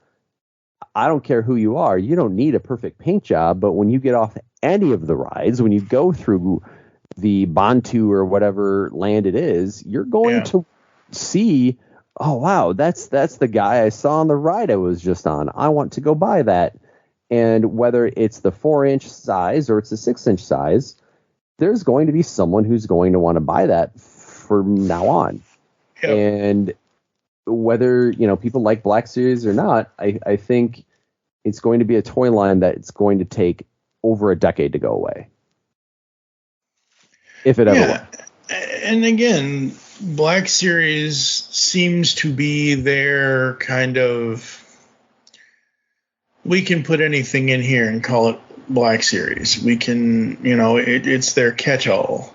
I don't care who you are. You don't need a perfect paint job. But when you get off any of the rides, when you go through the Bantu or whatever land it is, you're going to see, oh, wow, that's the guy I saw on the ride I was just on. I want to go buy that. And whether it's the 4-inch size or it's the 6-inch size, there's going to be someone who's going to want to buy that from now on. Yep. And whether, people like Black Series or not, I think it's going to be a toy line that it's going to take over a decade to go away. If it ever will. And again, Black Series seems to be their kind of, we can put anything in here and call it Black Series. We can, it's their catch-all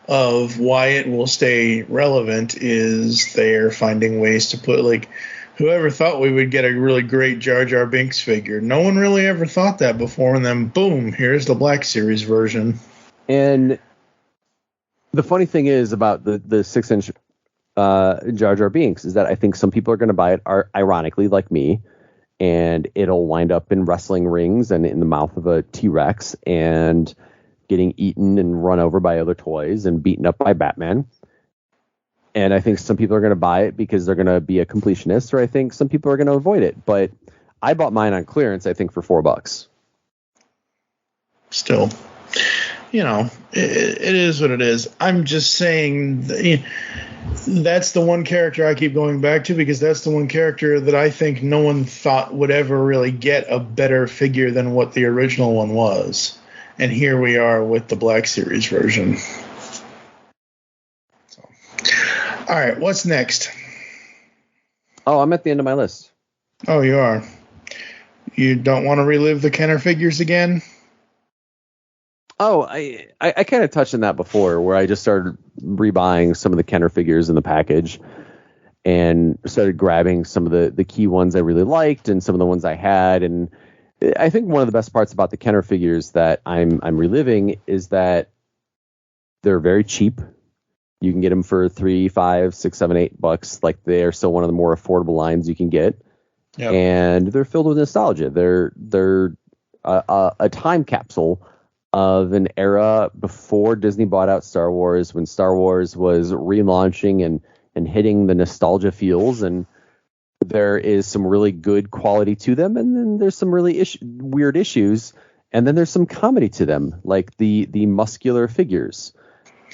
of why it will stay relevant is they're finding ways to put, like, whoever thought we would get a really great Jar Jar Binks figure? No one really ever thought that before, and then boom, here's the Black Series version. And the funny thing is about the 6-inch Jar Jar Binks is that I think some people are going to buy it, ironically, like me, and it'll wind up in wrestling rings and in the mouth of a T-Rex and getting eaten and run over by other toys and beaten up by Batman. And I think some people are going to buy it because they're going to be a completionist, or I think some people are going to avoid it. But I bought mine on clearance, I think, for $4. Still, it is what it is. I'm just saying that's the one character I keep going back to, because that's the one character that I think no one thought would ever really get a better figure than what the original one was. And here we are with the Black Series version. So. All right, what's next? Oh, I'm at the end of my list. Oh, you are? You don't want to relive the Kenner figures again? Oh, I kind of touched on that before, where I just started rebuying some of the Kenner figures in the package and started grabbing some of the key ones I really liked and some of the ones I had. And I think one of the best parts about the Kenner figures that I'm reliving is that they're very cheap. You can get them for $3, $5, $6, $7, $8. Like, they're still one of the more affordable lines you can get. Yep. And they're filled with nostalgia. They're a time capsule of an era before Disney bought out Star Wars, when Star Wars was relaunching and hitting the nostalgia feels. And there is some really good quality to them, and then there's some really weird issues, and then there's some comedy to them, like the muscular figures.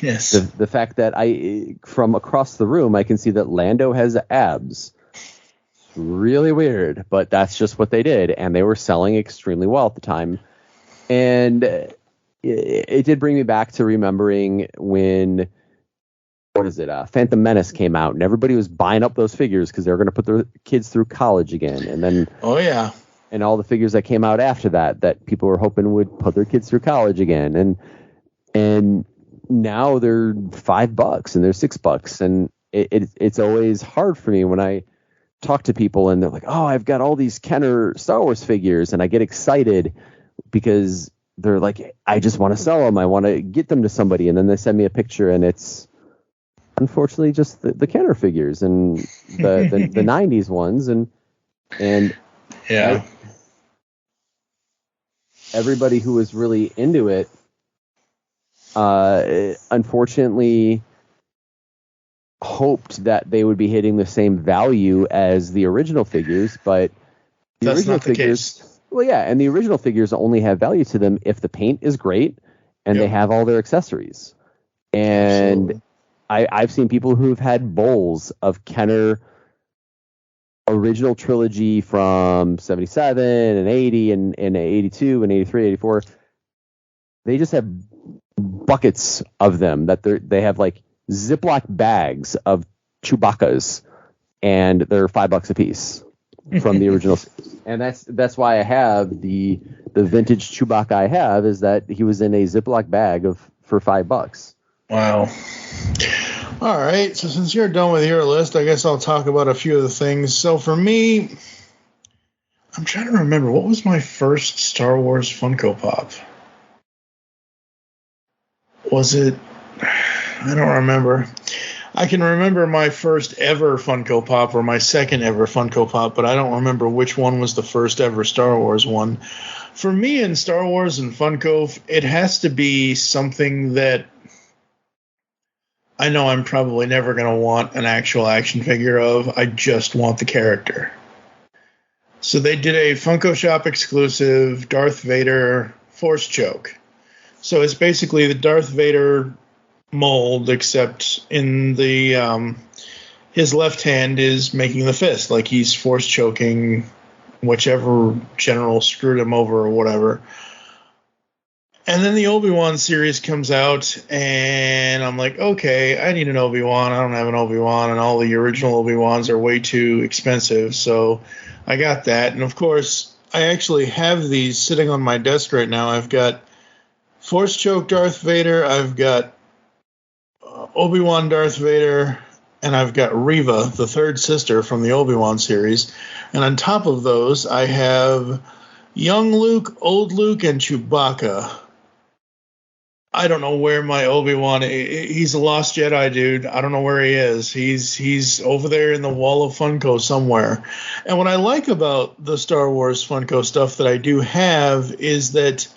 Yes. The fact that from across the room, I can see that Lando has abs. Really weird, but that's just what they did, and they were selling extremely well at the time. And it did bring me back to remembering when, Phantom Menace came out, and everybody was buying up those figures because they were going to put their kids through college again. And then, and all the figures that came out after that people were hoping would put their kids through college again. And now they're $5 and they're $6, and it's always hard for me when I talk to people and they're like, "Oh, I've got all these Kenner Star Wars figures," and I get excited because they're like, I just want to sell them. I want to get them to somebody. And then they send me a picture, and it's unfortunately just the Kenner figures and the 90s ones. And yeah, everybody who was really into it, unfortunately hoped that they would be hitting the same value as the original figures, but that's not the case. Well, yeah, and the original figures only have value to them if the paint is great and they have all their accessories. And I've seen people who've had bowls of Kenner original trilogy from 77 and 80 and 82 and 83, 84. They just have buckets of them that they have like Ziploc bags of Chewbacca's, and they're $5 a piece from the original. And that's why I have the vintage Chewbacca I have, is that he was in a Ziploc bag for $5. Wow. All right. So since you're done with your list, I guess I'll talk about a few of the things. So for me, I'm trying to remember, what was my first Star Wars Funko Pop? Was it? I don't remember. I can remember my first ever Funko Pop or my second ever Funko Pop, but I don't remember which one was the first ever Star Wars one. For me, in Star Wars and Funko, it has to be something that I know I'm probably never going to want an actual action figure of. I just want the character. So they did a Funko Shop exclusive Darth Vader Force Choke. So it's basically the Darth Vader mold, except in the his left hand is making the fist, like he's force choking whichever general screwed him over or whatever. And then the Obi-Wan series comes out, and I'm like, okay, I need an Obi-Wan. I don't have an Obi-Wan, and all the original Obi-Wans are way too expensive, so I got that. And of course, I actually have these sitting on my desk right now. I've got Force Choke Darth Vader, I've got Obi-Wan Darth Vader, and I've got Reva, the third sister from the Obi-Wan series. And on top of those, I have young Luke, old Luke, and Chewbacca. I don't know where my Obi-Wan. He's a lost Jedi, dude. I don't know where he is. He's over there in the wall of Funko somewhere. And what I like about the Star Wars Funko stuff that I do have is that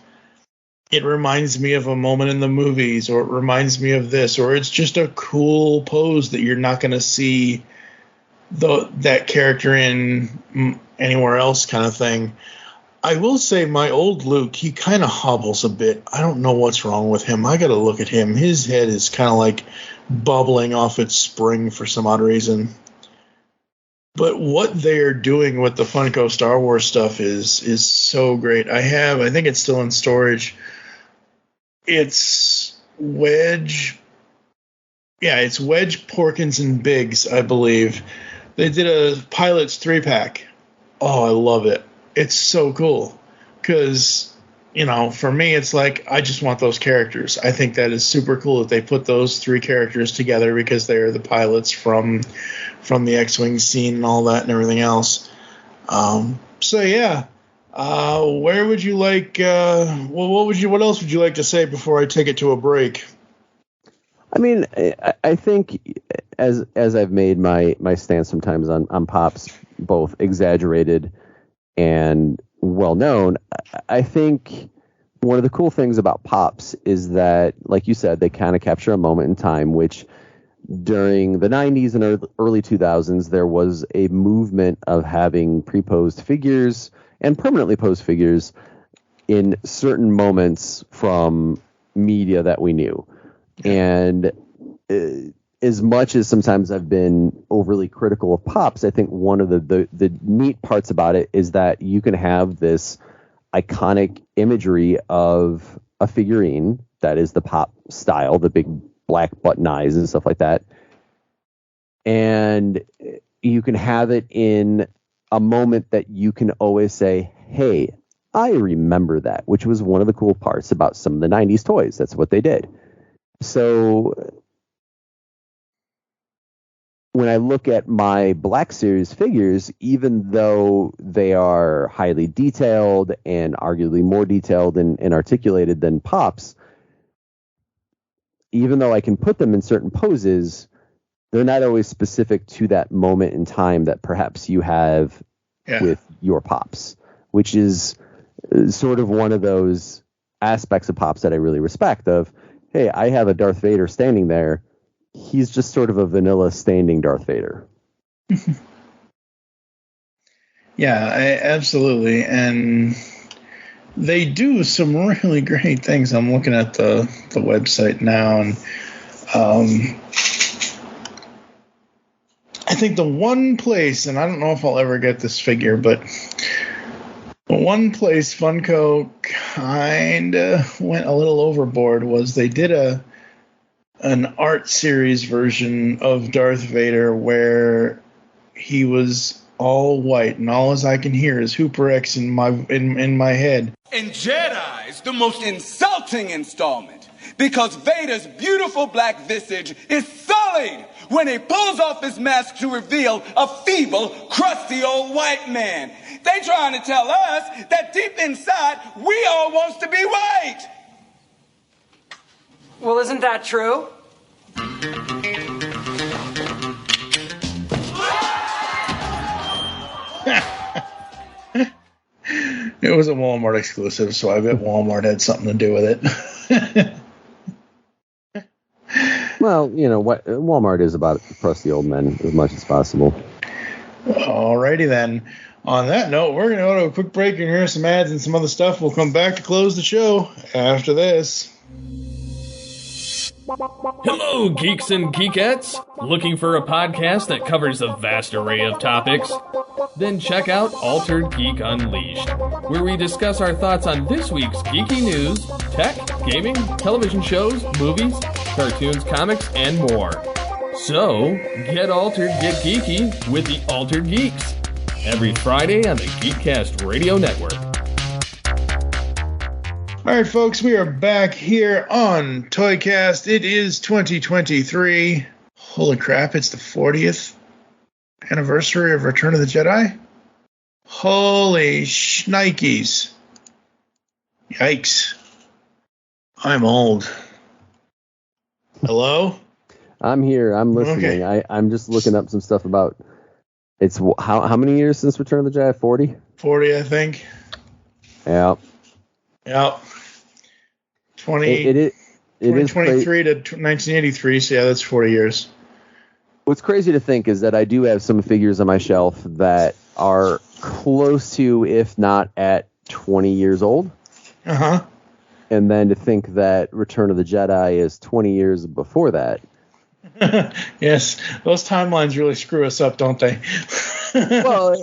it reminds me of a moment in the movies, or it reminds me of this, or it's just a cool pose that you're not going to see that character in anywhere else, kind of thing. I will say my old Luke, he kind of hobbles a bit. I don't know what's wrong with him. I got to look at him. His head is kind of like bubbling off its spring for some odd reason. But what they're doing with the Funko Star Wars stuff is so great. I think it's still in storage. It's Wedge. Yeah, it's Wedge, Porkins, and Biggs, I believe. They did a Pilots 3-pack. Oh, I love it. It's so cool because, for me, it's like I just want those characters. I think that is super cool that they put those 3 characters together because they're the pilots from the X-Wing scene and all that and everything else. So yeah, where would you like? What else would you like to say before I take it to a break? I mean, I think as I've made my stance sometimes on Pops, both exaggerated and well known, I think one of the cool things about Pops is that, like you said, they kind of capture a moment in time, which during the 90s and early 2000s, there was a movement of having pre-posed figures and permanently posed figures in certain moments from media that we knew. And as much as sometimes I've been overly critical of Pops, I think one of the neat parts about it is that you can have this iconic imagery of a figurine that is the Pop style, the big black button eyes and stuff like that. And you can have it in a moment that you can always say, hey, I remember that, which was one of the cool parts about some of the 90s toys. That's what they did. So when I look at my Black Series figures, even though they are highly detailed and arguably more detailed and articulated than Pops, even though I can put them in certain poses, they're not always specific to that moment in time that perhaps you have with your Pops, which is sort of one of those aspects of Pops that I really respect of, hey, I have a Darth Vader standing there. He's just sort of a vanilla standing Darth Vader. Yeah, absolutely. And they do some really great things. I'm looking at the website now, and I think the one place, and I don't know if I'll ever get this figure, but the one place Funko kind of went a little overboard was they did an art series version of Darth Vader where he was all white, and all as I can hear is Hooper X in my head. And Jedi's the most insulting installment because Vader's beautiful black visage is sullied when he pulls off his mask to reveal a feeble, crusty old white man. They trying to tell us that deep inside we all wants to be white. Well, isn't that true? It was a Walmart exclusive, so I bet Walmart had something to do with it. Well, what Walmart is about crusty old men as much as possible. Alrighty then. On that note, we're going to go to a quick break and hear some ads and some other stuff. We'll come back to close the show after this. Hello, geeks and geekettes! Looking for a podcast that covers a vast array of topics? Then check out Altered Geek Unleashed, where we discuss our thoughts on this week's geeky news, tech, gaming, television shows, movies, cartoons, comics, and more. So, get altered, get geeky with the Altered Geeks, every Friday on the Geekcast Radio Network. All right, folks, we are back here on Toycast. It is 2023. Holy crap, it's the 40th anniversary of Return of the Jedi? Holy shnikes. Yikes. I'm old. Hello? I'm here. I'm listening. Okay. I'm just looking up some stuff about. It's how many years since Return of the Jedi? 40? 40, I think. Yeah. Yeah. 20. It is 2023 to 1983. So yeah, that's 40 years. What's crazy to think is that I do have some figures on my shelf that are close to, if not at 20 years old. Uh-huh. And then to think that Return of the Jedi is 20 years before that. Yes, those timelines really screw us up, don't they? Well,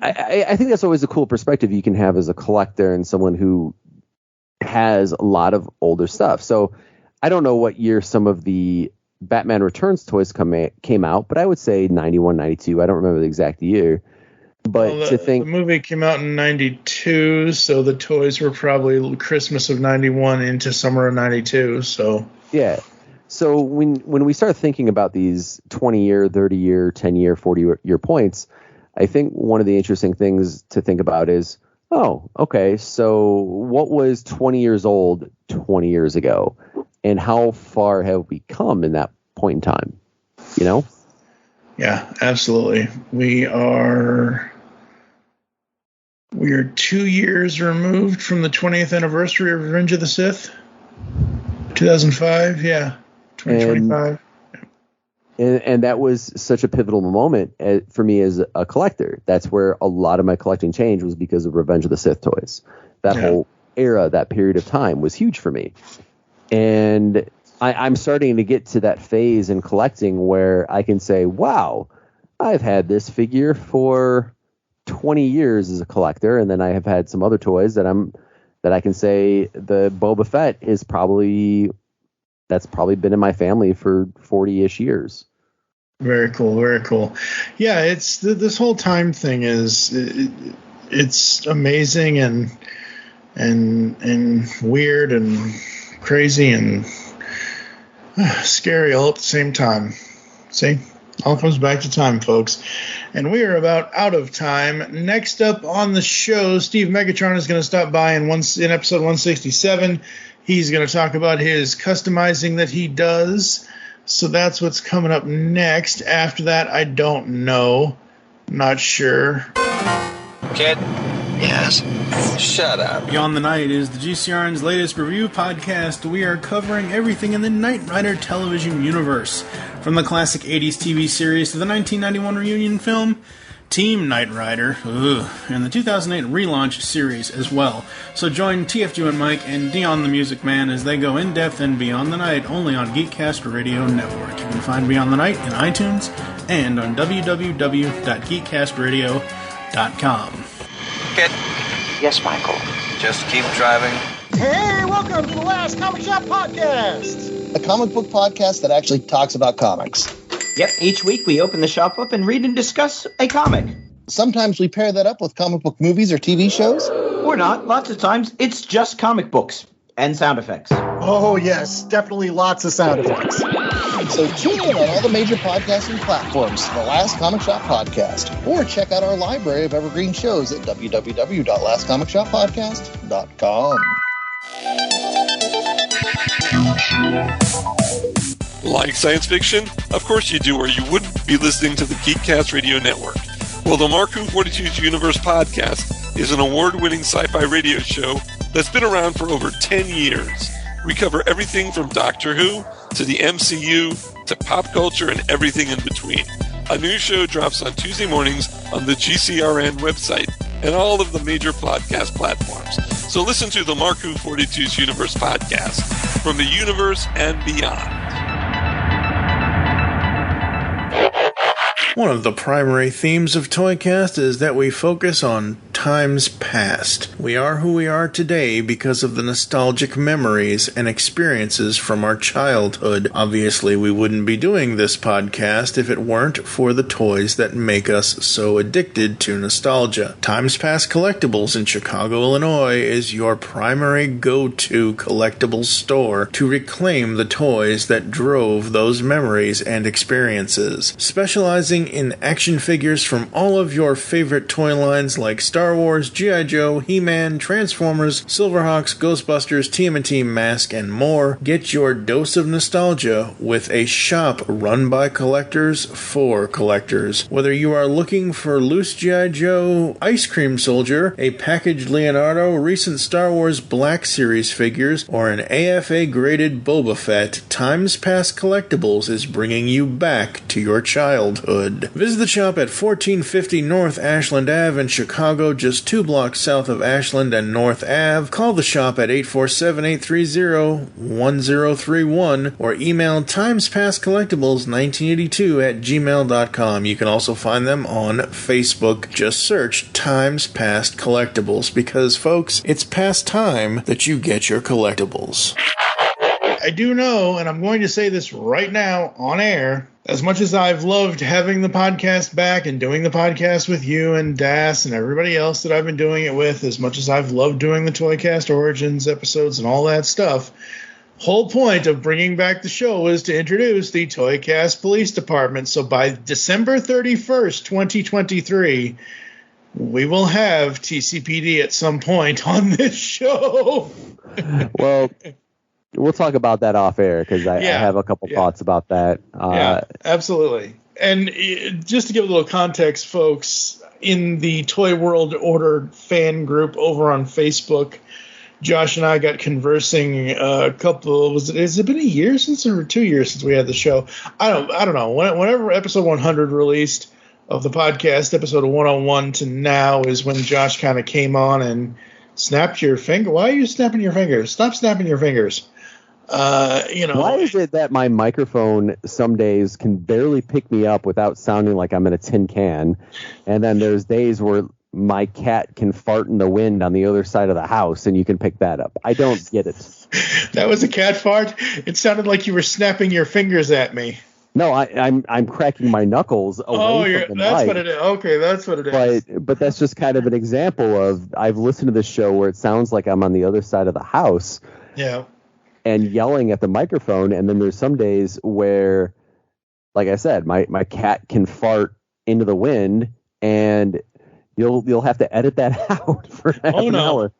I think that's always a cool perspective you can have as a collector and someone who has a lot of older stuff. So I don't know what year some of the Batman Returns toys came out, but I would say 91, 92. I don't remember the exact year. But to think the movie came out in 92, so the toys were probably Christmas of 91 into summer of 92. So yeah. So when we start thinking about these 20-year, 30-year, 10-year, 40-year points, I think one of the interesting things to think about is, oh, okay, so what was 20 years old 20 years ago, and how far have we come in that point in time? You know? Yeah, absolutely. We are 2 years removed from the 20th anniversary of Revenge of the Sith. 2005, yeah. 2025. And that was such a pivotal moment for me as a collector. That's where a lot of my collecting changed, was because of Revenge of the Sith toys. That whole era, that period of time was huge for me. And I'm starting to get to that phase in collecting where I can say, wow, I've had this figure for 20 years as a collector, and then I have had some other toys that I can say the Boba Fett that's probably been in my family for 40-ish years. Very cool, very cool. Yeah, it's this whole time thing it's amazing and weird and crazy and scary all at the same time. See? All comes back to time, folks. And we are about out of time. Next up on the show, Steve Megatron is going to stop by in episode 167. He's going to talk about his customizing that he does. So that's what's coming up next. After that, I don't know. Not sure. Kid? Yes? Shut up. Beyond the Night is the GCRN's latest review podcast. We are covering everything in the Knight Rider television universe. From the classic 80s TV series to the 1991 reunion film, Team Knight Rider, and the 2008 relaunch series as well. So join TFG and Mike and Dion the Music Man as they go in depth in Beyond the Night, only on Geekcast Radio Network. You can find Beyond the Night in iTunes and on www.geekcastradio.com. Kid? Yes, Michael. Just keep driving. Hey, welcome to the Last Comic Shop Podcast. A comic book podcast that actually talks about comics. Yep, each week we open the shop up and read and discuss a comic. Sometimes we pair that up with comic book movies or TV shows. Or not. Lots of times it's just comic books and sound effects. Oh, yes, definitely lots of sound effects. So tune in on all the major podcasting platforms for the Last Comic Shop Podcast. Or check out our library of evergreen shows at www.lastcomicshoppodcast.com. Like science fiction? Of course you do, or you wouldn't be listening to the Geekcast Radio Network. Well, the Mark Who 42's Universe podcast is an award-winning sci-fi radio show that's been around for over 10 years. We cover everything from Doctor Who to the MCU to pop culture and everything in between. A new show drops on Tuesday mornings on the GCRN website and all of the major podcast platforms. So listen to the Mark Who 42's Universe podcast from the universe and beyond. One of the primary themes of Toycast is that we focus on times past. We are who we are today because of the nostalgic memories and experiences from our childhood. Obviously, we wouldn't be doing this podcast if it weren't for the toys that make us so addicted to nostalgia. Times Past Collectibles in Chicago, Illinois is your primary go-to collectibles store to reclaim the toys that drove those memories and experiences. Specializing in action figures from all of your favorite toy lines like Star Star Wars, G.I. Joe, He-Man, Transformers, Silverhawks, Ghostbusters, TMNT, Mask, and more. Get your dose of nostalgia with a shop run by collectors for collectors. Whether you are looking for loose G.I. Joe Ice Cream Soldier, a packaged Leonardo, recent Star Wars Black Series figures, or an AFA-graded Boba Fett, Times Past Collectibles is bringing you back to your childhood. Visit the shop at 1450 North Ashland Ave in Chicago, just 2 blocks south of Ashland and North Ave. Call the shop at 847-830-1031 or email timespastcollectibles1982@gmail.com. You can also find them on Facebook. Just search Times Past Collectibles because, folks, it's past time that you get your collectibles. I do know, and I'm going to say this right now on air, as much as I've loved having the podcast back and doing the podcast with you and Das and everybody else that I've been doing it with, as much as I've loved doing the Toycast Origins episodes and all that stuff, whole point of bringing back the show is to introduce the Toycast Police Department. So by December 31st, 2023, we will have TCPD at some point on this show. Well, we'll talk about that off air because I have a couple thoughts about that. Absolutely. And just to give a little context, folks, in the Toy World Order fan group over on Facebook, Josh and I got conversing has it been a year since or 2 years since we had the show? I don't know. Whenever episode 100 released of the podcast, episode 101 to now is when Josh kind of came on and snapped your finger. Why are you snapping your fingers? Stop snapping your fingers. Why is it that my microphone some days can barely pick me up without sounding like I'm in a tin can, and then there's days where my cat can fart in the wind on the other side of the house and you can pick that up? I don't get it. That was a cat fart? It sounded like you were snapping your fingers at me. No, I'm cracking my knuckles away from the that's mic. what it is. Okay, that's what it is. But that's just kind of an example of I've listened to this show where it sounds like I'm on the other side of the house. Yeah. And yelling at the microphone, and then there's some days where, like I said, my cat can fart into the wind, and you'll have to edit that out for half an hour.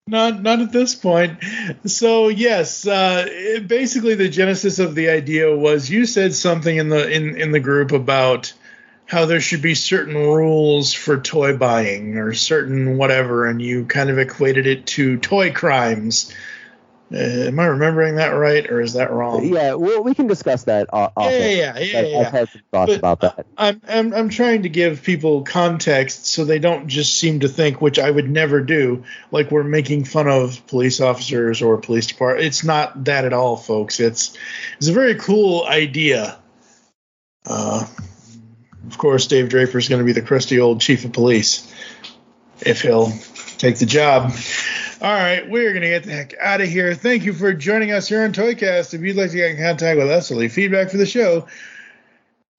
Not at this point. So yes, basically the genesis of the idea was you said something in the group about how there should be certain rules for toy buying or certain whatever, and you kind of equated it to toy crimes. Am I remembering that right, or is that wrong? Yeah, well, we can discuss that. Yeah. I've had some thoughts about that. I'm trying to give people context so they don't just seem to think, which I would never do, like we're making fun of police officers or police department. It's not that at all, folks. It's a very cool idea. Of course, Dave Draper is going to be the crusty old chief of police if he'll take the job. All right, we're going to get the heck out of here. Thank you for joining us here on Toycast. If you'd like to get in contact with us or leave feedback for the show, there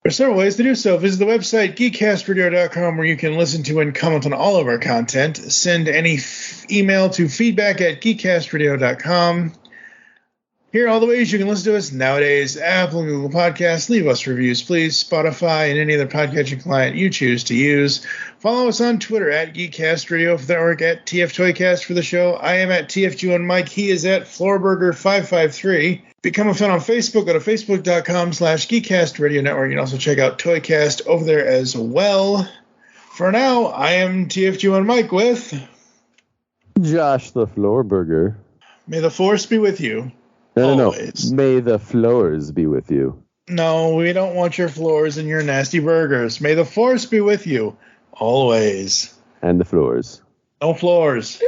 are several ways to do so. Visit the website, geekcastradio.com, where you can listen to and comment on all of our content. Send any email to feedback@geekcastradio.com. Here are all the ways you can listen to us nowadays. Apple and Google Podcasts. Leave us reviews, please. Spotify and any other podcatching client you choose to use. Follow us on Twitter at GeekCastRadio for the network, at TFToycast for the show. I am at TFG1Mike. He is at FloorBurger553. Become a fan on Facebook. Go to Facebook.com/GeekCastRadio Network. You can also check out Toycast over there as well. For now, I am TFG1Mike with Josh the FloorBurger. May the Force be with you. No. May the floors be with you. No, we don't want your floors and your nasty burgers. May the Force be with you always. And the floors. No floors.